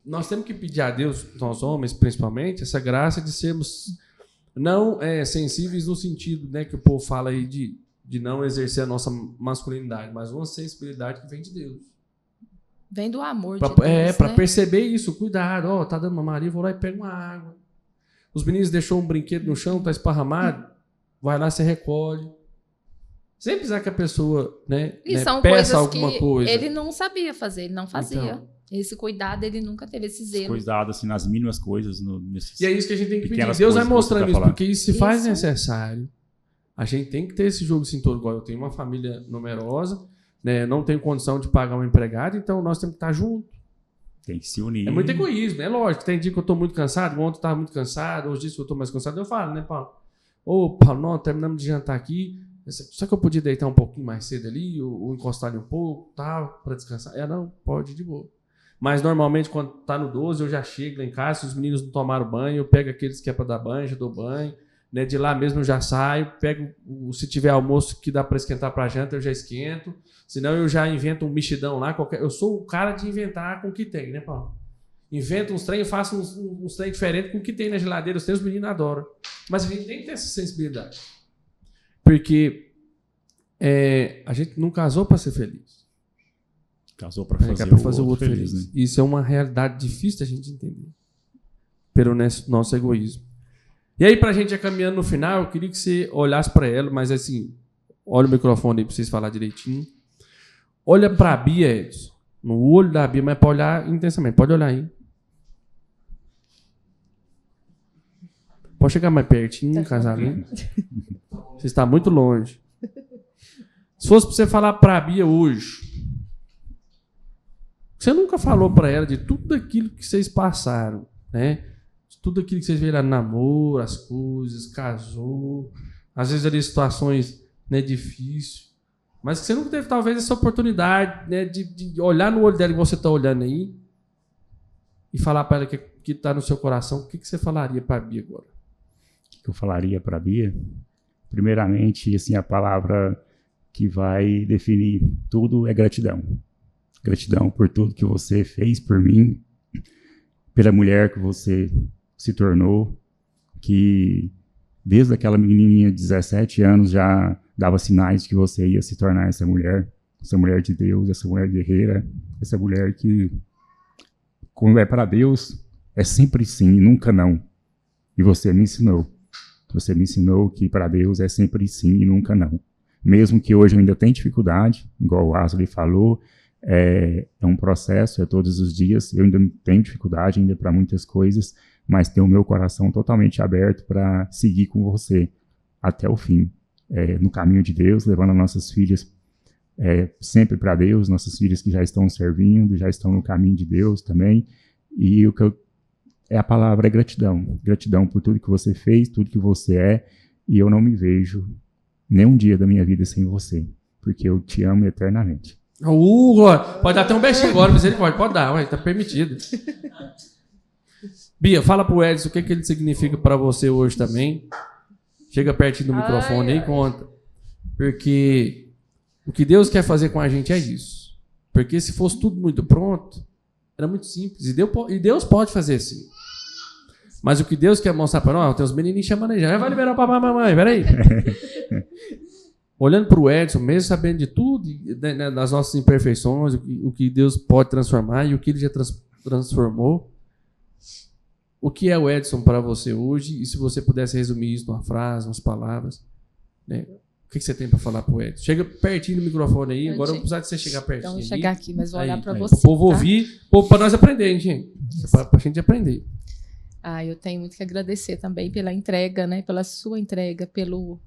Nós temos que pedir a Deus, nós homens principalmente, essa graça de sermos não sensíveis no sentido, né, que o povo fala aí de não exercer a nossa masculinidade, mas uma sensibilidade que vem de Deus. Vem do amor de Deus, para né? perceber isso, cuidado, tá dando mamaria, vou lá e pego uma água. Os meninos deixou um brinquedo no chão, tá esparramado, vai lá, você recolhe. Sem precisar que a pessoa, né, são peça coisas alguma que coisa. ele não sabia fazer, ele não fazia. Então, esse cuidado, ele nunca teve esse zelo. Cuidado, assim, nas mínimas coisas. E é isso que a gente tem que pedir. Deus vai mostrando isso, porque isso se faz necessário. A gente tem que ter esse jogo de cintura. Igual eu tenho uma família numerosa, né, não tenho condição de pagar um empregado, então nós temos que estar juntos. Tem que se unir. É muito egoísmo, é lógico. Tem dia que eu estou muito cansado, ontem eu estava muito cansado, hoje dias que eu estou mais cansado, eu falo, né, Paulo? Paulo, não, terminamos de jantar aqui, só que eu podia deitar um pouquinho mais cedo ali, ou encostar ali um pouco, tal, para descansar. Não, pode, de boa. Mas normalmente quando tá no 12 eu já chego lá em casa, se os meninos não tomaram banho, eu pego aqueles que é para dar banho, já dou banho, né? De lá mesmo eu já saio, pego, se tiver almoço que dá para esquentar para janta, eu já esquento, senão eu já invento um mexidão lá, eu sou o cara de inventar com o que tem, né, Paulo? Invento uns trem, faço uns trem diferentes com o que tem na geladeira, os meninos adoram. Mas a gente tem que ter essa sensibilidade, porque a gente não casou para ser feliz. Casou para fazer o outro feliz. Né? Isso é uma realidade difícil da gente entender. Pelo nosso egoísmo. E aí, pra gente ir caminhando no final, eu queria que você olhasse para ela, mas assim, olha o microfone aí pra vocês falar direitinho. Olha pra Bia, Edson. No olho da Bia, mas pode olhar intensamente. Pode olhar aí. Pode chegar mais pertinho, casamento. Você está muito longe. Se fosse pra você falar pra Bia hoje, você nunca falou para ela de tudo aquilo que vocês passaram, né? De tudo aquilo que vocês viram no namoro, as coisas, casou, às vezes ali situações, né, difíceis, mas que você nunca teve talvez essa oportunidade, né, de olhar no olho dela que você está olhando aí e falar para ela que está no seu coração. O que você falaria para a Bia agora? O que eu falaria para a Bia? Primeiramente, assim, a palavra que vai definir tudo é gratidão. Gratidão por tudo que você fez por mim, pela mulher que você se tornou, que desde aquela menininha de 17 anos já dava sinais de que você ia se tornar essa mulher de Deus, essa mulher guerreira, essa mulher que, quando é para Deus, é sempre sim e nunca não. E você me ensinou. Você me ensinou que para Deus é sempre sim e nunca não. Mesmo que hoje eu ainda tenha dificuldade, igual o Ashley falou, É um processo, é todos os dias. Eu ainda tenho dificuldade ainda para muitas coisas, mas tenho o meu coração totalmente aberto para seguir com você até o fim, no caminho de Deus, levando as nossas filhas sempre para Deus, nossas filhas que já estão servindo, já estão no caminho de Deus também. E a palavra é gratidão. Gratidão por tudo que você fez, tudo que você é, e eu não me vejo nenhum dia da minha vida sem você, porque eu te amo eternamente. Pode dar até um beijinho agora, misericórdia. Pode dar, tá permitido. Bia, fala pro Edson o que ele significa para você hoje também. Chega pertinho do microfone aí e conta. Porque o que Deus quer fazer com a gente é isso. Porque se fosse tudo muito pronto, era muito simples. E Deus pode fazer assim. Mas o que Deus quer mostrar para nós, tem os menininhos chamando aí já. Vai liberar o papai e mamãe, peraí. Olhando para o Edson, mesmo sabendo de tudo, das nossas imperfeições, o que Deus pode transformar e o que Ele já transformou. O que é o Edson para você hoje? E se você pudesse resumir isso numa frase, umas palavras, né? O que você tem para falar para o Edson? Chega pertinho do microfone aí, agora eu vou precisar de você chegar pertinho. Então, vou chegar aqui, mas vou olhar para aí. você. O povo ouvir, para nós aprender, hein, gente? Para a gente aprender. Eu tenho muito que agradecer também pela entrega, né? Pela sua entrega, pelo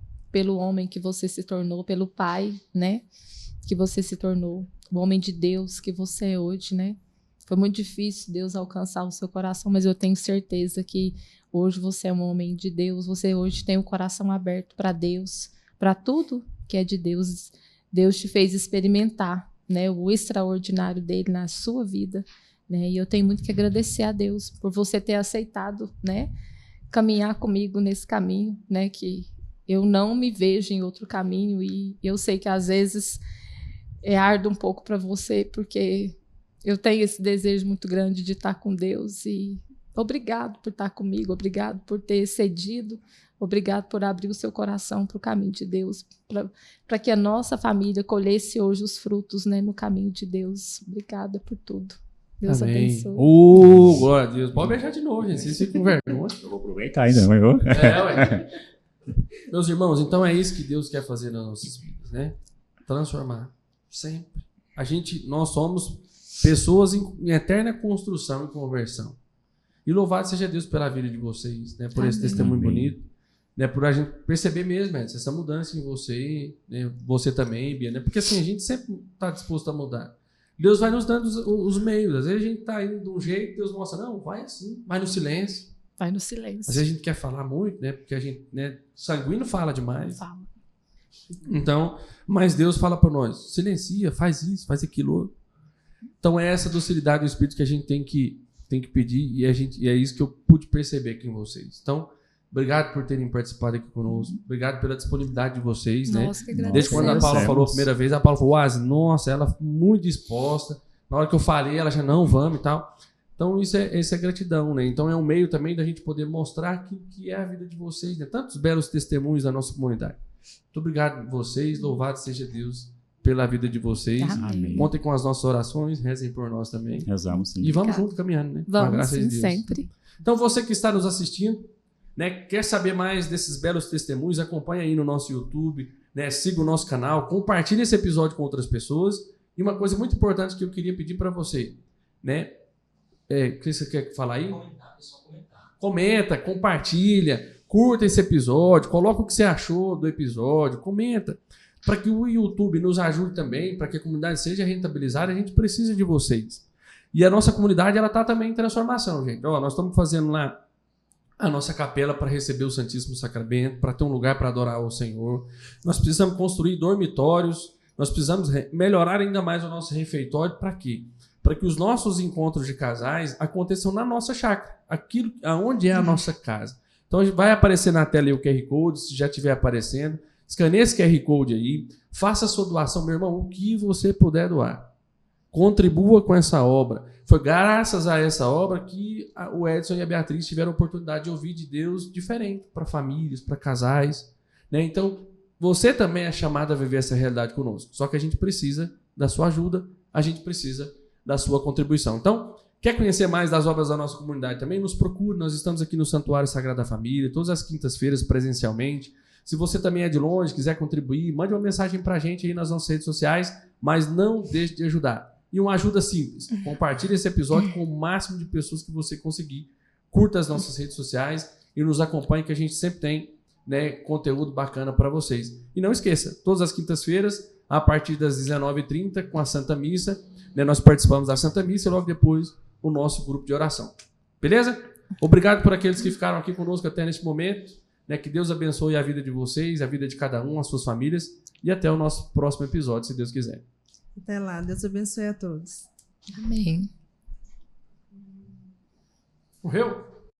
homem que você se tornou, pelo pai, né? Que você se tornou, o homem de Deus que você é hoje, né? Foi muito difícil Deus alcançar o seu coração, mas eu tenho certeza que hoje você é um homem de Deus, você hoje tem o coração aberto para Deus, para tudo que é de Deus. Deus te fez experimentar, né, o extraordinário dele na sua vida, né? E eu tenho muito que agradecer a Deus por você ter aceitado, né, caminhar comigo nesse caminho, né, que eu não me vejo em outro caminho, e eu sei que às vezes árduo um pouco para você, porque eu tenho esse desejo muito grande de estar com Deus. E obrigado por estar comigo, obrigado por ter cedido, obrigado por abrir o seu coração para o caminho de Deus, para que a nossa família colhesse hoje os frutos, né, no caminho de Deus. Obrigada por tudo. Deus abençoe. Glória a Deus. Pode beijar de novo, gente. Vocês ficam com vergonha. Eu vou aproveitar ainda, não é? Ué. Meus irmãos, então é isso que Deus quer fazer nas nossas vidas, né? Transformar. Sempre. Nós somos pessoas em eterna construção e conversão. E louvado seja Deus pela vida de vocês, né? Por esse testemunho bonito, né? Por a gente perceber mesmo, essa mudança em você, né? Você também, Bia, né? Porque assim, a gente sempre está disposto a mudar. Deus vai nos dando os meios. Às vezes a gente está indo de um jeito, Deus mostra, não, vai assim, vai no silêncio. Vai no silêncio. Às vezes a gente quer falar muito, né? Porque a gente, né, sanguíneo fala demais. Fala. Então, mas Deus fala para nós, silencia, faz isso, faz aquilo. Então é essa docilidade do Espírito que a gente tem que pedir, e é isso que eu pude perceber aqui em vocês. Então, obrigado por terem participado aqui conosco, obrigado pela disponibilidade de vocês, nossa, né? Desde quando a Paula falou a primeira vez, a Paula falou, nossa, ela muito disposta. Na hora que eu falei, ela já não, vamos e tal. Então isso é gratidão, né? Então é um meio também da gente poder mostrar aquilo que é a vida de vocês, né? Tantos belos testemunhos da nossa comunidade. Muito obrigado a vocês, louvado seja Deus pela vida de vocês. Amém. Contem com as nossas orações, rezem por nós também. Rezamos, sim. E vamos junto caminhando, né? Vamos, com a graça sim, de Deus. sempre. Então você que está nos assistindo, né, quer saber mais desses belos testemunhos, acompanha aí no nosso YouTube, né, siga o nosso canal, compartilhe esse episódio com outras pessoas. E uma coisa muito importante que eu queria pedir para você, né? O que você quer falar aí? Comenta, compartilha, curta esse episódio, coloca o que você achou do episódio, comenta. Para que o YouTube nos ajude também, para que a comunidade seja rentabilizada, a gente precisa de vocês. E a nossa comunidade está também em transformação, gente. Nós estamos fazendo lá a nossa capela para receber o Santíssimo Sacramento, para ter um lugar para adorar o Senhor. Nós precisamos construir dormitórios, nós precisamos melhorar ainda mais o nosso refeitório. Para quê? Para que os nossos encontros de casais aconteçam na nossa chácara, aquilo aonde é a nossa casa. Então vai aparecer na tela aí o QR Code, se já estiver aparecendo. Escaneie esse QR Code aí, faça a sua doação, meu irmão, o que você puder doar. Contribua com essa obra. Foi graças a essa obra que o Edson e a Beatriz tiveram a oportunidade de ouvir de Deus diferente para famílias, para casais, né? Então, você também é chamado a viver essa realidade conosco. Só que a gente precisa da sua ajuda, a gente precisa da sua contribuição. Então, quer conhecer mais das obras da nossa comunidade também? Nos procure, nós estamos aqui no Santuário Sagrada Família, todas as quintas-feiras presencialmente. Se você também é de longe, quiser contribuir, mande uma mensagem para a gente aí nas nossas redes sociais, mas não deixe de ajudar. E uma ajuda simples. Compartilhe esse episódio com o máximo de pessoas que você conseguir. Curta as nossas redes sociais e nos acompanhe, que a gente sempre tem, né, conteúdo bacana para vocês. E não esqueça, todas as quintas-feiras, a partir das 19h30, com a Santa Missa, né, nós participamos da Santa Missa e logo depois o nosso grupo de oração. Beleza? Obrigado por aqueles que ficaram aqui conosco até neste momento. Né, que Deus abençoe a vida de vocês, a vida de cada um, as suas famílias. E até o nosso próximo episódio, se Deus quiser. Até lá. Deus abençoe a todos. Amém. Morreu?